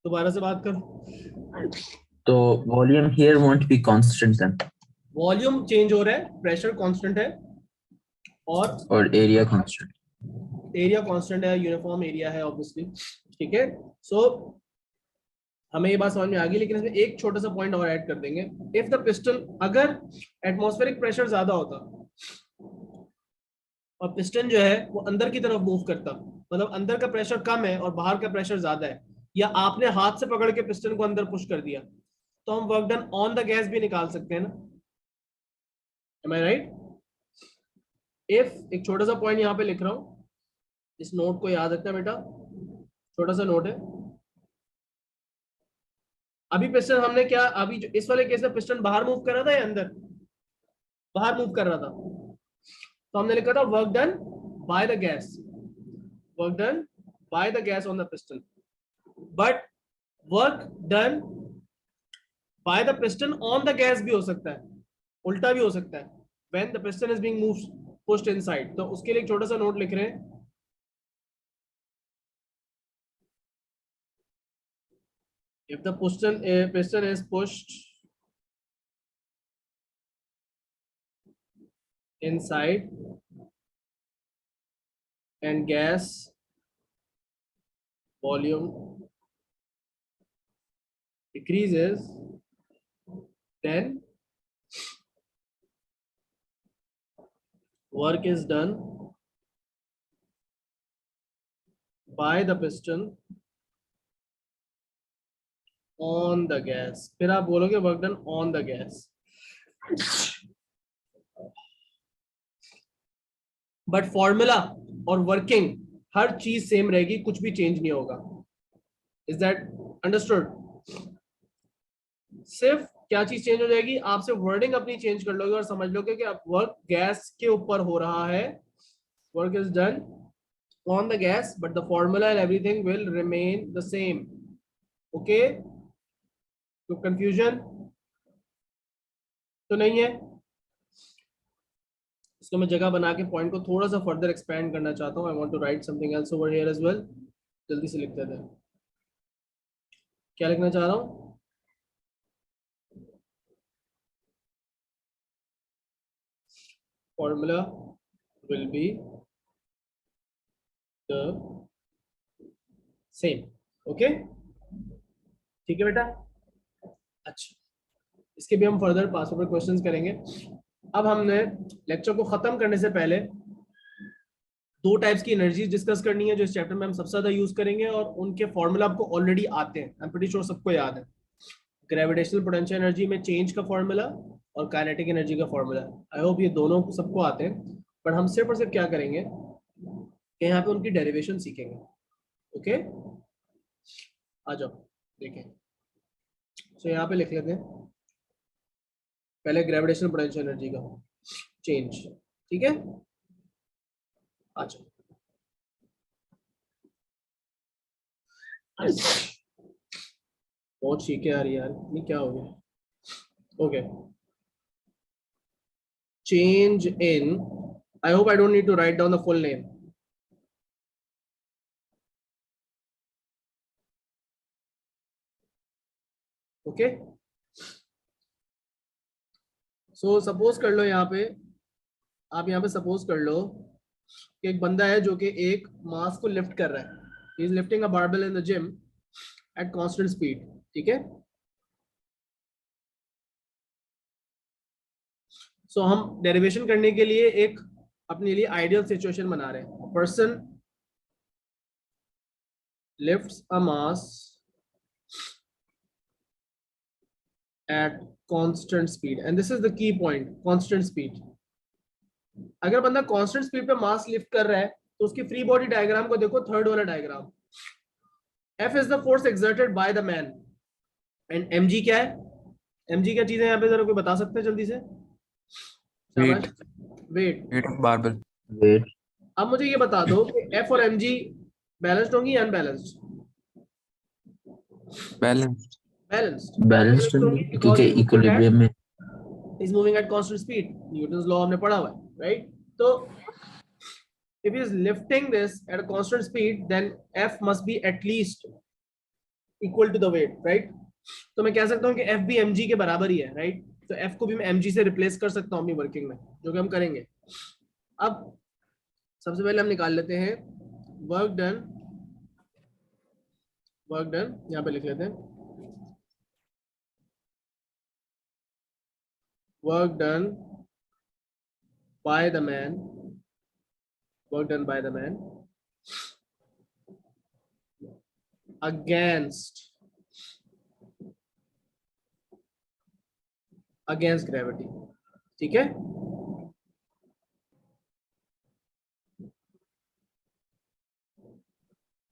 दोबारा से बात करो. So volume here won't be constant then. Volume change हो रहा है, pressure constant है और Or area constant. Area constant है, यूनिफॉर्म एरिया है ऑब्वियसली. ठीक है? सो हमें ये बात समझ में आ गई, लेकिन इसमें एक छोटा सा पॉइंट और ऐड कर देंगे. इफ द पिस्टन, अगर एटमॉस्फेरिक प्रेशर ज्यादा होता और पिस्टन जो है वो अंदर की तरफ मूव करता, मतलब अंदर का प्रेशर कम है और बाहर का प्रेशर ज्यादा है, या आपने हाथ से पकड़ के पिस्टन को अंदर पुश कर दिया, तो हम work done on the gas भी निकाल सकते हैं ना? Am I right? इफ, एक छोटा सा पॉइंट यहाँ पे लिख रहा हूं, इस नोट को याद रखना बेटा, छोटा सा नोट है. अभी पिस्टन हमने क्या, अभी जो इस वाले केस में पिस्टन बाहर मूव कर रहा था या अंदर? बाहर मूव कर रहा था. तो हमने लिखा था work done by the gas, work done by the gas on the piston. But work done by the piston on the gas भी हो सकता है, उल्टा भी हो सकता है. When the piston is being moved pushed inside. तो उसके लिए एक छोटा सा नोट लिख रहे हैं. If the piston is pushed inside and gas volume decreases, then work is done by the piston on the gas. फिर आप बोलोगे work done on the gas. But formula और वर्किंग हर चीज सेम रहेगी, कुछ भी चेंज नहीं होगा. Is that understood? सिर्फ क्या चीज चेंज हो जाएगी, आप सिर्फ वर्डिंग अपनी चेंज कर लोगे और समझ लोगे कि अब वर्क गैस के ऊपर हो रहा है, work is done on the gas, but the formula and everything will remain the same. Okay, तो कंफ्यूजन तो नहीं है। इसको मैं जगह बना के पॉइंट को थोड़ा सा फर्दर एक्सपेंड करना चाहता हूँ। I want to write something else over here as well. जल्दी से लिख देते हैं, क्या लिखना चाह रहा हूँ। formula will be the same. Okay, ठीक है बेटा। अच्छा, इसके भी हम फर्दर पास ओवर क्वेश्चंस करेंगे। अब हमने लेक्चर को खत्म करने से पहले दो टाइप्स की एनर्जी डिस्कस करनी है जो इस चैप्टर में हम सबसे ज्यादा यूज करेंगे, और उनके फॉर्मूला आपको ऑलरेडी आते हैं, आई एम प्रीटी श्योर सबको याद है। ग्रेविटेशनल पोटेंशियल एनर्जी में चेंज का फॉर्मूला और काइनेटिक एनर्जी का फॉर्मूला। आई होप ये दोनों सबको आते हैं, बट हम सिर्फ और सिर्फ क्या करेंगे कि यहाँ पे उनकी डेरिवेशन सीखेंगे। ओके, आ जाओ देखें। तो यहाँ पे लिख लेते हैं पहले ग्रेविटेशनल पोटेंशियल एनर्जी का चेंज, ठीक है। अच्छा, बहुत ठीक है यार, ये क्या हो गया। Okay, change in, I hope I don't need to write down the full name. Okay, so suppose कर लो यहाँ पे, आप यहाँ पे सपोज कर लो कि एक बंदा है जो कि एक मास को लिफ्ट कर रहा है, he is lifting a barbell in the gym at constant speed, ठीक है। सो हम डेरिवेशन करने के लिए एक अपने लिए आइडियल सिचुएशन बना रहे हैं। Person lifts a mass at constant speed and this is the key point, constant speed। अगर बंदा कांस्टेंट स्पीड पे मास लिफ्ट कर रहा है तो उसकी फ्री बॉडी डायग्राम को देखो, थर्ड वाला diagram. F is the force exerted by the man and mg क्या है, mg क्या चीज है यहाँ पे, जरा कोई बता सकते हैं जल्दी से। Wait wait, weight of barbell. Weight. अब मुझे ये बता दो कि F और mg बैलेंस्ड होंगी या अनबैलेंस्ड। बैलेंस बैलेंस्ड बैलेंस्ड क्योंकि इक्विलिब्रियम में is moving at constant speed, Newton's law हमने पढ़ा हुआ है, right? तो if he is lifting this at a constant speed then F must be at least equal to the weight, right? तो मैं कह सकता हूँ कि F भी mg के बराबर ही है, right? तो F को भी मैं mg से रिप्लेस कर सकता हूँ अपनी वर्किंग में, जो कि हम करेंगे। अब सबसे पहले हम निकाल लेते हैं वर्क डन, यहाँ पे लिख लेते हैं work done by the man, work done by the man against gravity, ठीक है।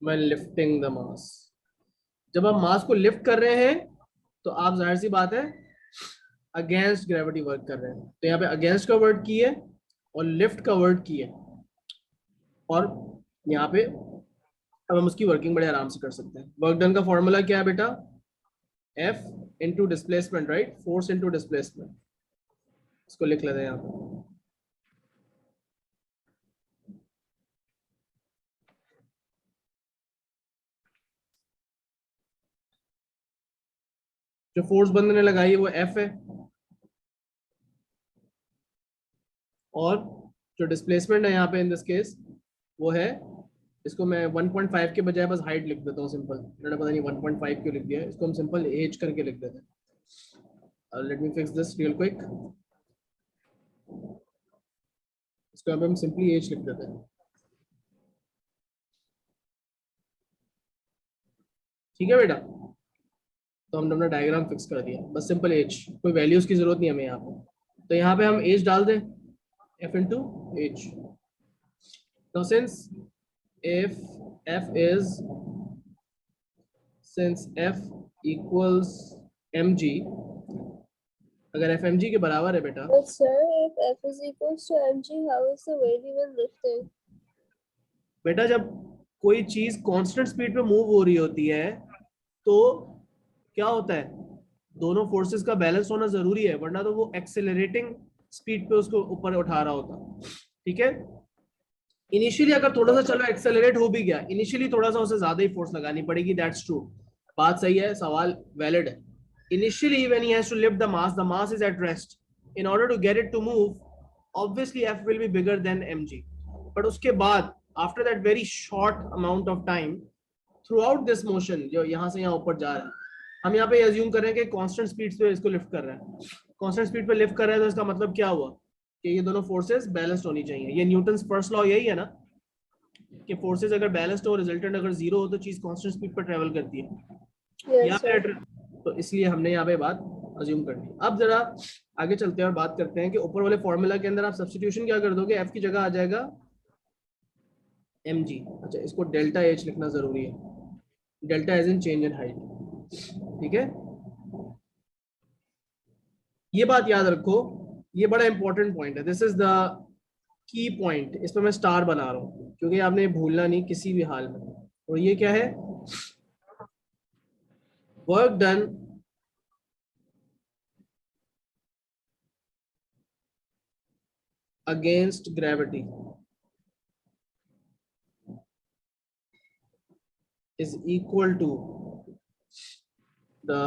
When lifting the mass, जब हम मास को लिफ्ट कर रहे हैं तो आप जाहिर सी बात है अगेंस्ट ग्रेविटी वर्क कर रहे हैं, तो यहाँ पे अगेंस्ट का वर्ड की है और लिफ्ट का वर्ड की है, और यहाँ पे अब हम उसकी वर्किंग बड़े आराम से कर सकते हैं। वर्क डन का फॉर्मूला क्या है बेटा, F into displacement, right, force into displacement. इसको लिख लेते हैं यहाँ पे, जो फोर्स बंदे ने लगाई है वो F है, और जो डिस्प्लेसमेंट है यहाँ पे इन दिस केस वो है, इसको मैं 1.5 के बजाय बस हाइट लिख देता हूँ सिंपल, मैंने पता नहीं 1.5 क्यों लिख दिया है, इसको हम सिंपल एज करके लिख देते हैं। Let me fix this real quick, इसको अब हम सिंपली एज लिख देते हैं, ठीक है बेटा। तो हमने अपना डायग्राम फिक्स कर दिया, बस सिंपल एज, कोई वैल्यूज की जरूरत नहीं हमें यहाँ पे। तो यहाँ पे हम एज डाल दें, F into H. Now since F equals mg, अगर f mg के बराबर है बेटा, But sir, if F is equals to mg, how is the weight even lifting? बेटा जब कोई चीज कांस्टेंट स्पीड पे मूव हो रही होती है तो क्या होता है, दोनों फोर्सेस का बैलेंस होना जरूरी है, वरना तो वो एक्सेलरेटिंग स्पीड पे उसको ऊपर उठा रहा होता। ठीक है, इनिशियली अगर थोड़ा सा चलो एक्सेलरेट हो भी गया, इनिशियली थोड़ा सा उसे ज्यादा ही फोर्स लगानी पड़ेगी, दैट्स ट्रू, बात सही है, सवाल वैलिड है। Initially when he has to lift the mass is at rest, in order to get it to move, obviously F will be bigger than mg, but उसके बाद after that very short amount of time, throughout this motion जो यहाँ से यहाँ ऊपर जा रहा है, हम यहाँ पे अज्यूम कर रहे हैं कि कांस्टेंट स्पीड पे इसको लिफ्ट कर रहा है, कांस्टेंट स्पीड पे लिफ्ट कर रहा है, तो इसका मतलब क्या हुआ कि ये दोनों फोर्सेस बैलेंस्ड होनी चाहिए। ये न्यूटन्स फर्स्ट लॉ यही है ना कि फोर्सेस अगर बैलेंस्ड हो, रिजल्टेंट अगर जीरो हो, तो चीज कांस्टेंट स्पीड पर ट्रेवल करती है। Yes, sir. तो इसलिए हमने यहाँ पे बात अज्यूम कर ली। अब जरा आगे चलते हैं और बात करते हैं कि ऊपर वाले फॉर्मूला के अंदर आप सब्स्टिट्यूशन क्या कर दोगे, एफ की जगह आ जाएगा mg। अच्छा, इसको डेल्टा एच लिखना जरूरी है, delta H in change in height. ठीक है, ये बात याद रखो, ये बड़ा इंपॉर्टेंट पॉइंट है, this is the key point, इस पर मैं स्टार बना रहा हूं क्योंकि आपने भूलना नहीं किसी भी हाल में। और ये क्या है, work done against gravity is equal to the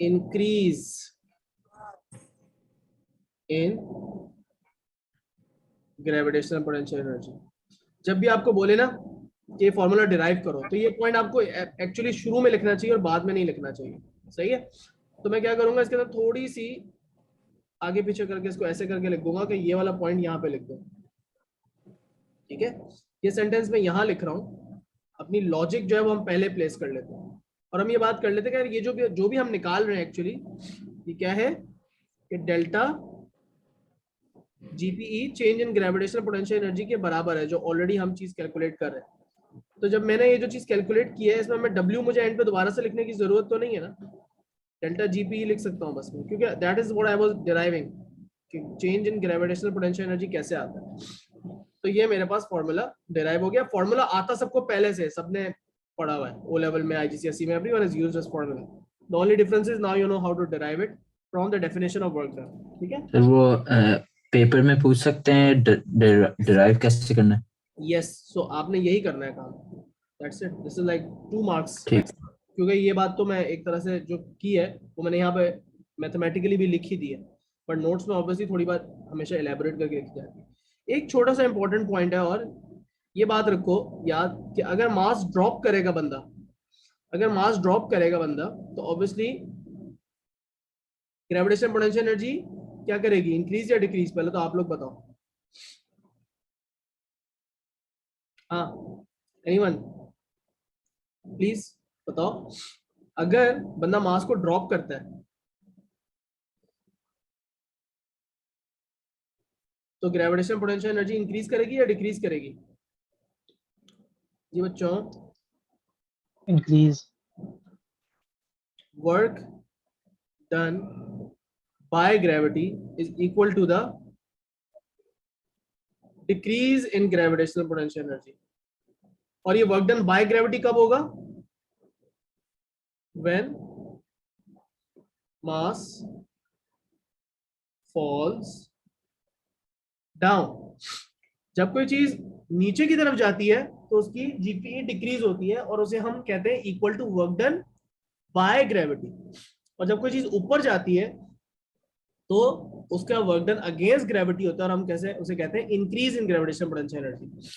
increase in gravitational potential energy। जब भी आपको बोले ना कि फॉर्मूला डिराइव करो, तो ये पॉइंट आपको एक्चुअली शुरू में लिखना चाहिए और बाद में नहीं लिखना चाहिए। सही है, तो मैं क्या करूंगा, इसके अंदर थोड़ी सी आगे पीछे करके इसको ऐसे करके लिख दूंगा कि ये वाला पॉइंट यहाँ पे लिख दो। ठीक है, ये सेंटेंस मैं यहाँ लिख रहा हूँ, अपनी लॉजिक जो है वो हम पहले प्लेस कर लेते हैं और हम ये बात कर लेते हैं कि ये जो भी हम निकाल रहे हैं एक्चुअली ये क्या है कि delta GPE change in gravitational potential energy के बराबर है, जो ऑलरेडी हम चीज कैलकुलेट कर रहे हैं। तो जब मैंने ये जो चीज कैलकुलेट की है, इसमें मैं डब्ल्यू मुझे एंड पे दोबारा से लिखने की जरूरत तो नहीं है ना, डेल्टा जीपीई लिख सकता हूँ बस में, क्योंकि that is what I was deriving कि change in gravitational potential energy कैसे आता है। तो ये मेरे पास फॉर्मूला डिराइव हो गया। फॉर्मूला आता सबको पहले से, सबने पढ़ा हुआ है ओ लेवल में, आईजीसीएसई में, everyone has used this formula. The only difference is now you know how to derive it from the definition of work done. ठीक है, सर वो पेपर में पूछ सकते हैं डिराइव कैसे करना है? यस, सो आपने यही करना है काम, that's it, this is like 2 marks. ठीक, क्योंकि ये बात तो मैं एक तरह से जो की है वो मैंने यहाँ पे मैथमेटिकली भी लिखी दी है, बट नोट्स में ऑब्वियसली थोड़ी बात हमेशा एलैबोरेट करके लिखी जाती है। एक छोटा सा इंपॉर्टेंट पॉइंट है, और ये बात रखो याद कि अगर मास ड्रॉप करेगा बंदा, तो ऑब्वियसली ग्रेविटेशनल पोटेंशियल एनर्जी क्या करेगी, इंक्रीज या डिक्रीज, पहले तो आप लोग बताओ। हाँ, एनीवन प्लीज बताओ, अगर बंदा मास को ड्रॉप करता है तो ग्रेविटेशनल पोटेंशियल एनर्जी इंक्रीज करेगी या डिक्रीज करेगी? जी बच्चों, Increase. Work done by gravity is equal to the decrease in gravitational potential energy. और ये वर्क डन बाय ग्रेविटी कब होगा? When mass falls down. जब कोई चीज नीचे की तरफ जाती है तो उसकी जीपीई डिक्रीज होती है और उसे हम कहते हैं equal to work done by gravity. और जब कोई चीज ऊपर जाती है तो उसका वर्क डन अगेंस्ट ग्रेविटी होता है और हम कैसे उसे कहते हैं increase in gravitational potential energy.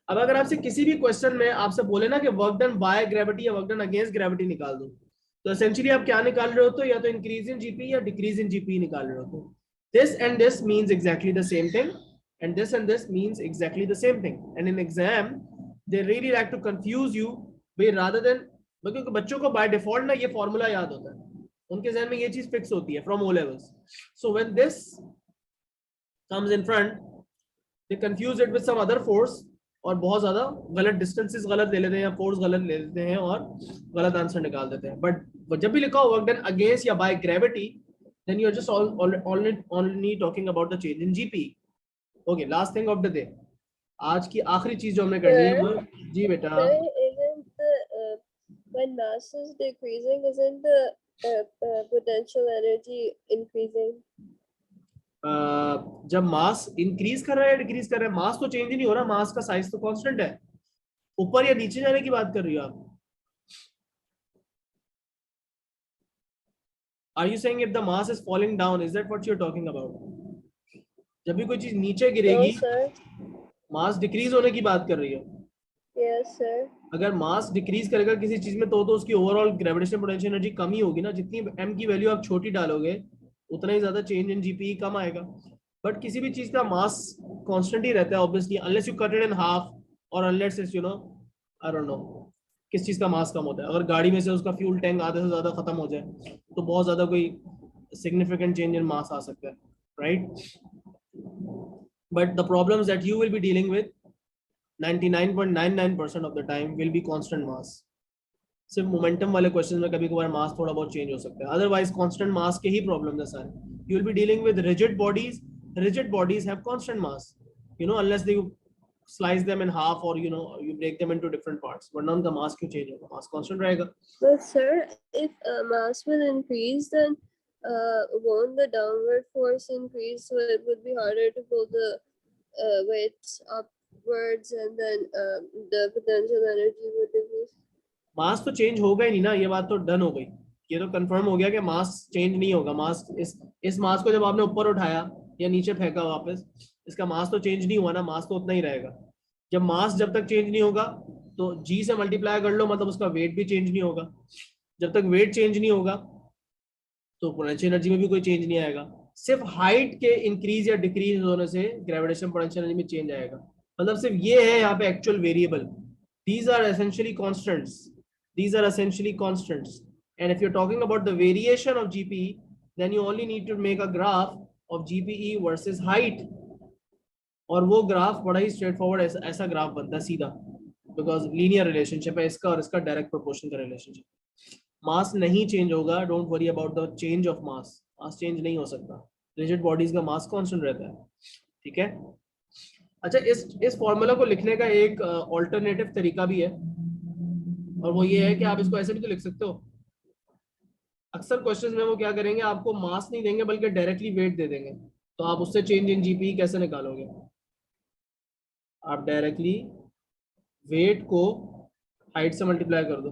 अब अगर आपसे किसी भी क्वेश्चन में आपसे बोले ना कि वर्क डन बाय ग्रेविटी या वर्क डन अगेंस्ट ग्रेविटी निकाल दो, तो एसेंशियली आप क्या निकाल रहे हो, तो या तो इंक्रीज इन जीपी या डिक्रीज इन जीपी निकाल रहे हो। तो this and this means exactly the same thing and this means exactly the same thing, and in exam they really like to confuse you by rather than, क्योंकि बच्चों को by default ना ये formula याद होता है, उनके जहन में ये चीज फिक्स होती है from O levels, so when this comes in front they confuse it with some other force और बहुत ज्यादा गलत डिस्टेंसेस गलत ले लेते हैं या फोर्स गलत ले लेते हैं और गलत आंसर निकाल देते हैं. बट जब भी लिखा हो वर्क डन अगेंस्ट या by gravity, then you are just only talking about the change in GP. Okay, last thing of the day. आज की आखिरी चीज जो हमने करनी है वो, जी बेटा. Sir, isn't the when mass is decreasing, isn't the potential energy increasing? जब मास इंक्रीज कर रहा है डिक्रीज कर रहा है, मास तो चेंज ही नहीं हो रहा, मास का साइज तो कांस्टेंट है. ऊपर या नीचे जाने की बात कर रही हो आप? Are you saying if the mass is falling down, is that what you're talking about? जब भी कोई चीज नीचे No, गिरेगी, sir. मास डिक्रीज होने की बात कर रही हो. Yes, sir. अगर मास डिक्रीज करेगा किसी चीज में तो उसकी ओवरऑल ग्रेविटेशनल पोटेंशियल एनर्जी कम ही होगी ना. जितनी m की वैल्यू आप छोटी डालोगे उतना ही ज्यादा चेंज इन जीपी कम आएगा. बट किसी भी चीज का मास कांस्टेंट ही रहता है obviously, unless you cut it in half और unless it's I don't know किस चीज का मास कम होता है. अगर गाड़ी में से उसका फ्यूल टैंक आधे से ज्यादा खत्म हो जाए तो बहुत ज्यादा कोई सिग्निफिकेंट चेंज इन मास आ सकता है, right? But the problems that you will be dealing with 99.99% of the time will be constant mass. सिर्फ मोमेंटम वाले क्वेश्चन में कभी कभार मास थोड़ा बहुत चेंज हो सकता है, अदरवाइज कांस्टेंट मास के ही प्रॉब्लम है सारे. You will be dealing with rigid bodies. Rigid bodies have constant mass, unless they slice them in half or you break them into different parts. But none का mass क्यों change होगा? Mass constant रहेगा. But sir, if mass will increase, then won't the downward force increase? So it would be harder to pull the weights upwards, and then the potential energy would decrease. Mass तो change होगा ही नहीं ना, ये बात तो done हो गई. ये तो कंफर्म हो गया कि मास चेंज नहीं होगा. मास इस मास को जब आपने ऊपर उठाया या नीचे फेंका वापस, इसका मास तो चेंज नहीं हुआ ना, मास तो उतना ही रहेगा. जब तक चेंज नहीं होगा तो जी से मल्टीप्लाई कर लो, मतलब उसका वेट भी चेंज नहीं होगा. जब तक वेट चेंज नहीं होगा तो पोटेंशियल एनर्जी में भी कोई चेंज नहीं आएगा. सिर्फ हाइट के इंक्रीज या डिक्रीज होने से ग्रेविटेशन पोटेंशियल एनर्जी में चेंज आएगा. मतलब सिर्फ ये है यहाँ पे actual variable. These are essentially constants. These are essentially constants. And if you're talking about the variation of GPE, then you only need to make a graph of GPE versus height. और वो graph बड़ा ही straight forward ऐसा graph बनता है सीधा, because linear relationship है इसका और इसका डायरेक्ट प्रोपोर्शन का रिलेशनशिप. मास नहीं चेंज होगा, don't worry about the change of mass. Mass change नहीं हो सकता, रिजिड बॉडीज का मास कांस्टेंट रहता है. ठीक है. अच्छा, इस फॉर्मूला को लिखने का एक ऑल्टरनेटिव तरीका भी है, और वो ये है कि आप इसको ऐसे भी तो लिख सकते हो. अक्सर क्वेश्चंस में वो क्या करेंगे, आपको मास नहीं देंगे बल्कि डायरेक्टली वेट दे देंगे. तो आप उससे चेंज इन जीपी कैसे निकालोगे? आप डायरेक्टली वेट को हाइट से मल्टीप्लाई कर दो.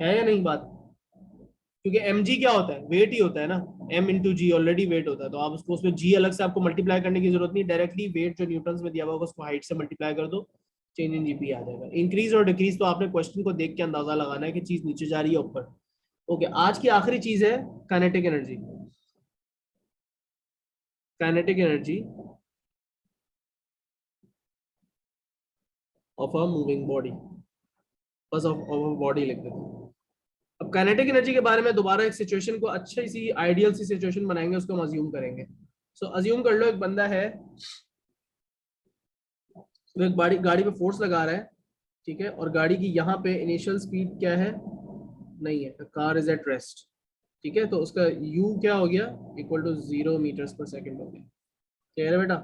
है या नहीं बात? क्योंकि mg क्या होता है? वेट ही होता है ना. m इंटू जी ऑलरेडी वेट होता है, तो आप उसको उसमें g अलग से आपको मल्टीप्लाई करने की जरूरत नहीं. डायरेक्टली वेट जो न्यूटन में दिया हुआ उसको हाइट से मल्टीप्लाई कर दो, चेंज इन जीपी आ जाएगा. इंक्रीज और डिक्रीज तो आपने क्वेश्चन को देख के अंदाजा लगाना है कि चीज नीचे जा रही है ऊपर. ओके, आज की आखिरी चीज है kinetic energy. Kinetic energy of a moving body. बस ऑफ अ बॉडी लिख देते हैं. अब काइनेटिक एनर्जी के बारे में दोबारा एक सिचुएशन को अच्छी सी आइडियल सी सिचुएशन बनाएंगे, उसको हम अज्यूम करेंगे. सो अज्यूम कर लो एक बंदा है, वो एक गाड़ी पे फोर्स लगा रहा है, ठीक है, और गाड़ी की यहाँ पे इनिशियल स्पीड क्या है? नहीं है. Car is at rest. ठीक है, तो उसका u क्या हो गया? इक्वल टू 0 मीटर्स पर सेकेंड हो गया. क्लियर है बेटा?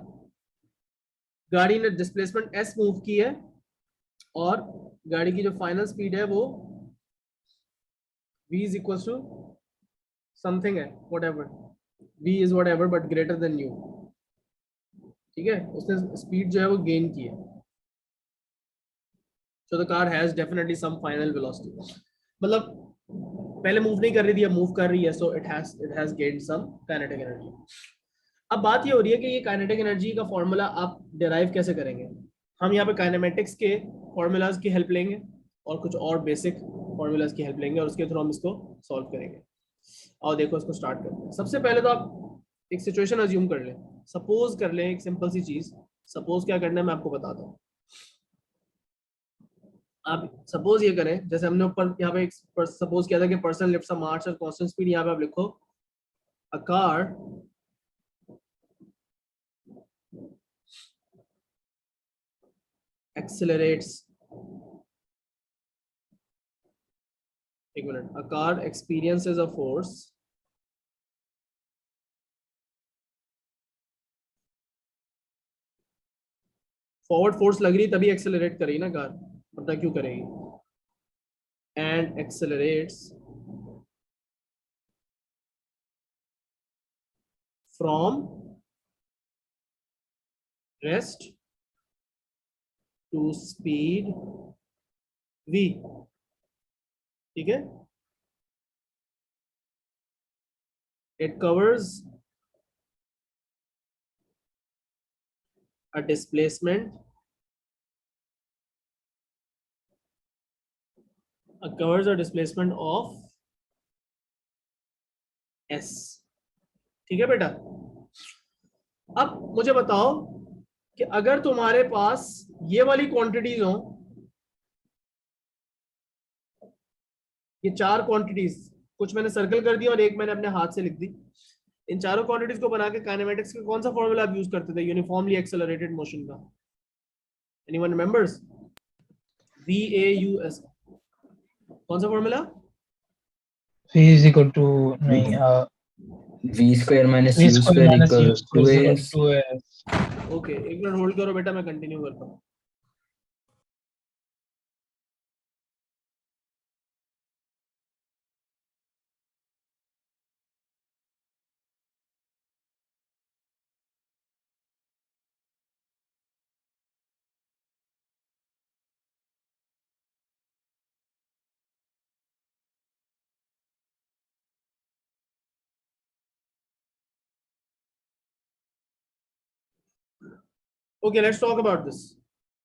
गाड़ी ने डिस्प्लेसमेंट s मूव की है और गाड़ी की जो फाइनल स्पीड है वो v is equal to something है, whatever. v is whatever but greater than u. ठीक है, उसने स्पीड जो है वो गेन की है. So the car has definitely some final velocity. मतलब पहले मूव नहीं कर रही थी, अब मूव कर रही है, so it has gained some kinetic energy. अब बात ये हो रही है कि ये काइनेटिक एनर्जी का फॉर्मूला आप डिराइव कैसे करेंगे. हम यहाँ पे काइनेमेटिक्स के फॉर्मूलाज की हेल्प लेंगे और कुछ और बेसिक फॉर्मूलाज की हेल्प लेंगे और उसके थ्रू हम इसको सॉल्व करेंगे. और देखो इसको स्टार्ट करते हैं. सबसे पहले तो आप एक सिचुएशन अज्यूम कर लें. सपोज कर लें एक सिंपल सी चीज. सपोज क्या करना है मैं आपको बताता हूँ. आप सपोज ये करें, जैसे हमने ऊपर यहाँ पे सपोज किया था कि person lifts a March at constant speed. यहाँ पे आप लिखो अ कार accelerates, एक minute, a car experiences a force forward force लग रही तभी एक्सेलरेट करेगी ना कार, पता क्यों करेगी, and accelerates from rest to speed v, ठीक है, it covers a displacement covers a displacement of s, ठीक है बेटा। अब मुझे बताओ कि अगर तुम्हारे पास ये वाली क्वांटिटीज हो, ये चार क्वांटिटीज, कुछ मैंने सर्कल कर दी और एक मैंने अपने हाथ से लिख दी, इन चारों क्वांटिटीज को बना के काइनेमेटिक्स का कौन सा फॉर्मूला आप यूज करते थे यूनिफॉर्मली एक्सेलरेटेड मोशन का, एनीवन रिमेंबर्स? VAUS, कौन सा formula? V is equal to नहीं v square minus V u square square minus equal U square is equal 2as. to 2as. Okay, एक मिनट होल्ड करो बेटा, मैं कंटिन्यू करता हूँ। Okay, let's talk about this,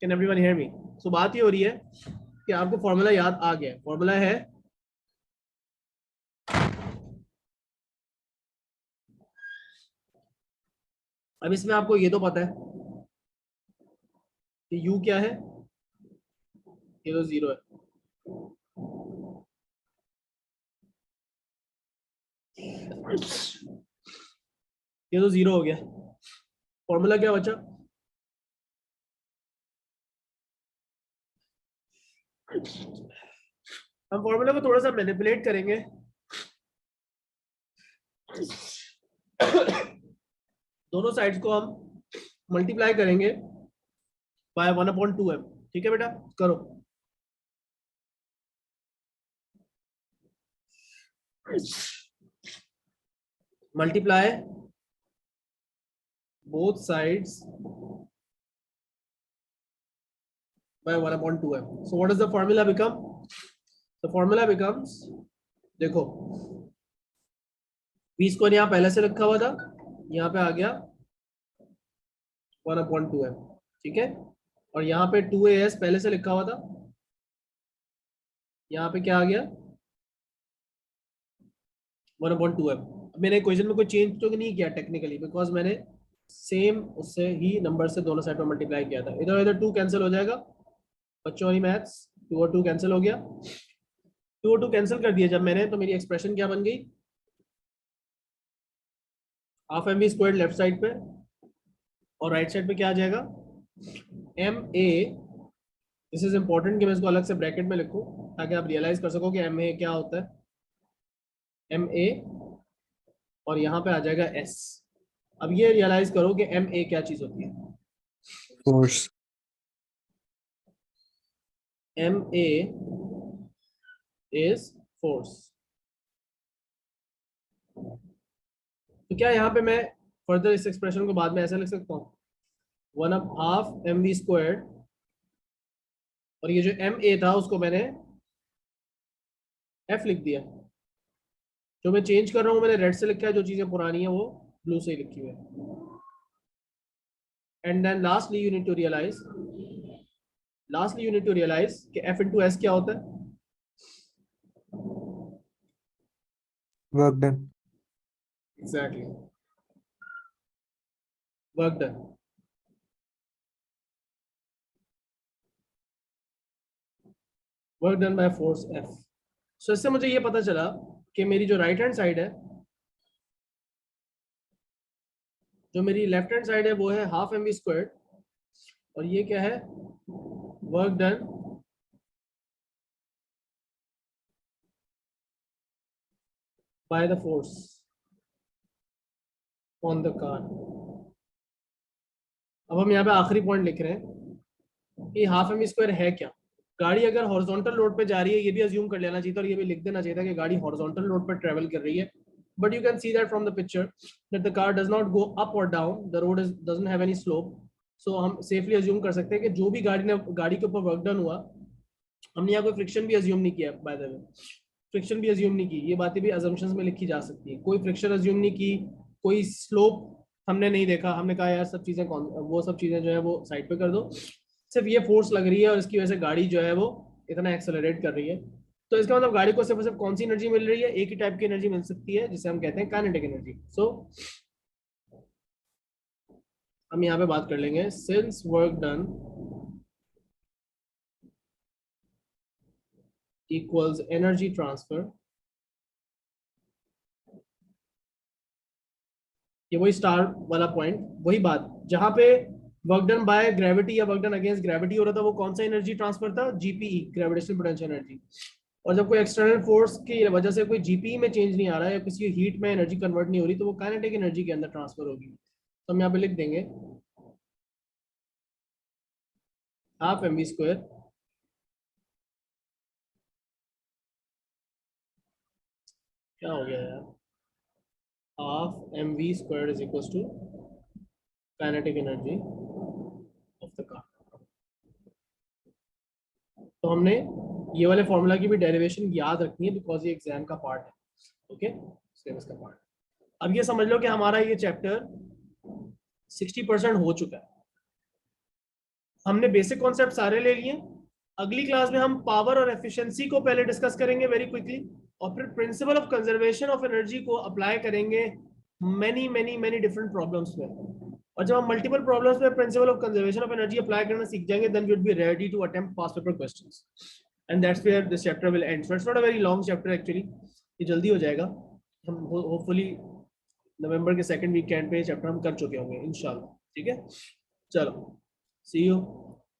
can everyone hear me? So बात ये हो रही है कि आपको फॉर्मूला याद आ गया, फॉर्मूला है अब इसमें आपको ये तो पता है कि u क्या है, ये तो 0 है, ये तो 0 हो गया, फॉर्मूला क्या बचा? हम फॉर्मूला को थोड़ा सा मैनिपुलेट करेंगे, दोनों साइड्स को हम मल्टीप्लाई करेंगे बाय 1/2m, ठीक है बेटा, करो। Multiply both sides by 1/2m. So what does the formula become? The formula becomes, देखो v स्क्वायर यहाँ पहले से रखा हुआ था, यहाँ पे आ गया 1/2m, ठीक है, और यहाँ पे 2as पहले से लिखा हुआ था, यहाँ पे क्या आ गया 1/2m। अब मैंने इक्वेशन में कोई चेंज तो नहीं किया टेक्निकली, बिकॉज मैंने सेम उससे ही नंबर से दोनों साइड में मल्टीप्लाई किया था। इधर इधर 2 कैंसिल हो जाएगा बच्चों वाली मैथ्स, 2 और 2 कैंसिल हो गया, 2 और 2 कैंसिल कर दिया जब मैंने, तो मेरी एक्सप्रेशन क्या बन गई, half M V square left side पे और राइट साइड पे क्या आ जाएगा M A. This is important कि मैं इसको अलग से ब्रैकेट में लिखूं ताकि आप रियलाइज कर सको कि एम ए क्या होता है, एम ए, और यहाँ पे आ जाएगा एस। अब ये रियलाइज करो कि एम ए क्या चीज होती है, Force. M A is force. तो क्या यहाँ पे मैं फर्दर इस एक्सप्रेशन को बाद में ऐसा लिख सकता हूँ 1/2 एम वी स्क्वायर, और ये जो एम ए था उसको मैंने एफ लिख दिया, जो मैं चेंज कर रहा हूँ मैंने रेड से लिखा है, जो चीजें पुरानी है वो ब्लू से लिखी हुई है। And then lastly you need to realise कि एफ इंटू एस क्या होता है, Work done. Exactly work done. Work done by force F. So इससे मुझे ये पता चला कि मेरी जो राइट हैंड साइड है, जो मेरी लेफ्ट हैंड साइड है वो है हाफ एम वी स्क्वायर और ये क्या है, work done by the force on the car. अब हम यहाँ पे आखिरी पॉइंट लिख रहे हैं कि हाफ एम स्क्वायर है क्या। गाड़ी अगर हॉरिजॉन्टल रोड पे जा रही है, ये भी अज्यूम कर लेना चाहिए था और ये भी लिख देना चाहिए था कि गाड़ी हॉरिजॉन्टल रोड पर ट्रेवल कर रही है, but you can see that from the picture that the car does not go up और down, the road doesn't have any slope. So हम सेफली अज्यूम कर सकते हैं कि जो भी गाड़ी के ऊपर वर्क डन हुआ, हमने यहाँ कोई फ्रिक्शन भी अज्यूम नहीं किया, बाय द वे फ्रिक्शन भी अज्यूम नहीं की, ये बातें भी अजम्पशंस में लिखी जा सकती है। कोई फ्रिक्शन अज्यूम नहीं की, कोई स्लोप हमने नहीं देखा, हमने कहा यार सब चीजें वो सब चीजें जो है वो साइड पे कर दो, सिर्फ ये फोर्स लग रही है और इसकी वजह से गाड़ी जो है वो इतना एक्सेलरेट कर रही है। तो इसका मतलब गाड़ी को सिर्फ कौन सी एनर्जी मिल रही है, एक ही टाइप की एनर्जी मिल सकती है जिसे हम कहते हैं काइनेटिक एनर्जी। सो हम यहाँ पे बात कर लेंगे, since work done equals energy transfer, ये वही स्टार वाला पॉइंट, वही बात जहां पे वर्क डन बाय ग्रेविटी या वर्क डन अगेंस्ट ग्रेविटी हो रहा था, वो कौन सा एनर्जी ट्रांसफर था, जीपीई, ग्रेविटेशनल पोटेंशियल एनर्जी। और जब कोई एक्सटर्नल फोर्स की वजह से कोई जीपीई में चेंज नहीं आ रहा है या किसी हीट में एनर्जी कन्वर्ट नहीं हो रही, तो वो काइनेटिक एनर्जी के अंदर ट्रांसफर होगी। तो हम यहाँ पे लिख देंगे हाफ एम वी स्क्वायर क्या हो गया यार, half M V square is equal to kinetic energy of the car. तो हमने ये वाले फॉर्मूला की भी डेरिवेशन याद रखनी है बिकॉज ये एग्जाम का पार्ट है, ओके, सिलेबस का पार्ट। अब ये समझ लो कि हमारा ये चैप्टर 60% हो चुका है, हमने बेसिक कॉन्सेप्ट सारे ले लिए। अगली क्लास में हम पावर और एफिशिएंसी को पहले डिस्कस करेंगे वेरी क्विकली, और फिर principle of conservation of energy को अप्लाई करेंगे many many many different problems में। और जब हम मल्टीपल प्रॉब्लम्स में principle of conservation of energy apply करना सीख जाएंगे, then we would be ready to attempt past paper questions, and that's where this chapter will end. So it's not a very long chapter actually, ये जल्दी हो जाएगा। हम hopefully नवंबर के second weekend पे चैप्टर हम कर चुके होंगे इंशाल्लाह, ठीक है। चलो सी यू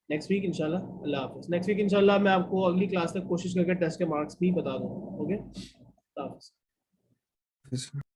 नेक्स्ट वीक इंशाल्लाह, अल्लाह हाफिज़। नेक्स्ट वीक इंशाल्लाह मैं आपको अगली क्लास तक कोशिश करके टेस्ट के मार्क्स भी बता दूंगा, ओके, अल्लाह हाफिज़। Yes, sir.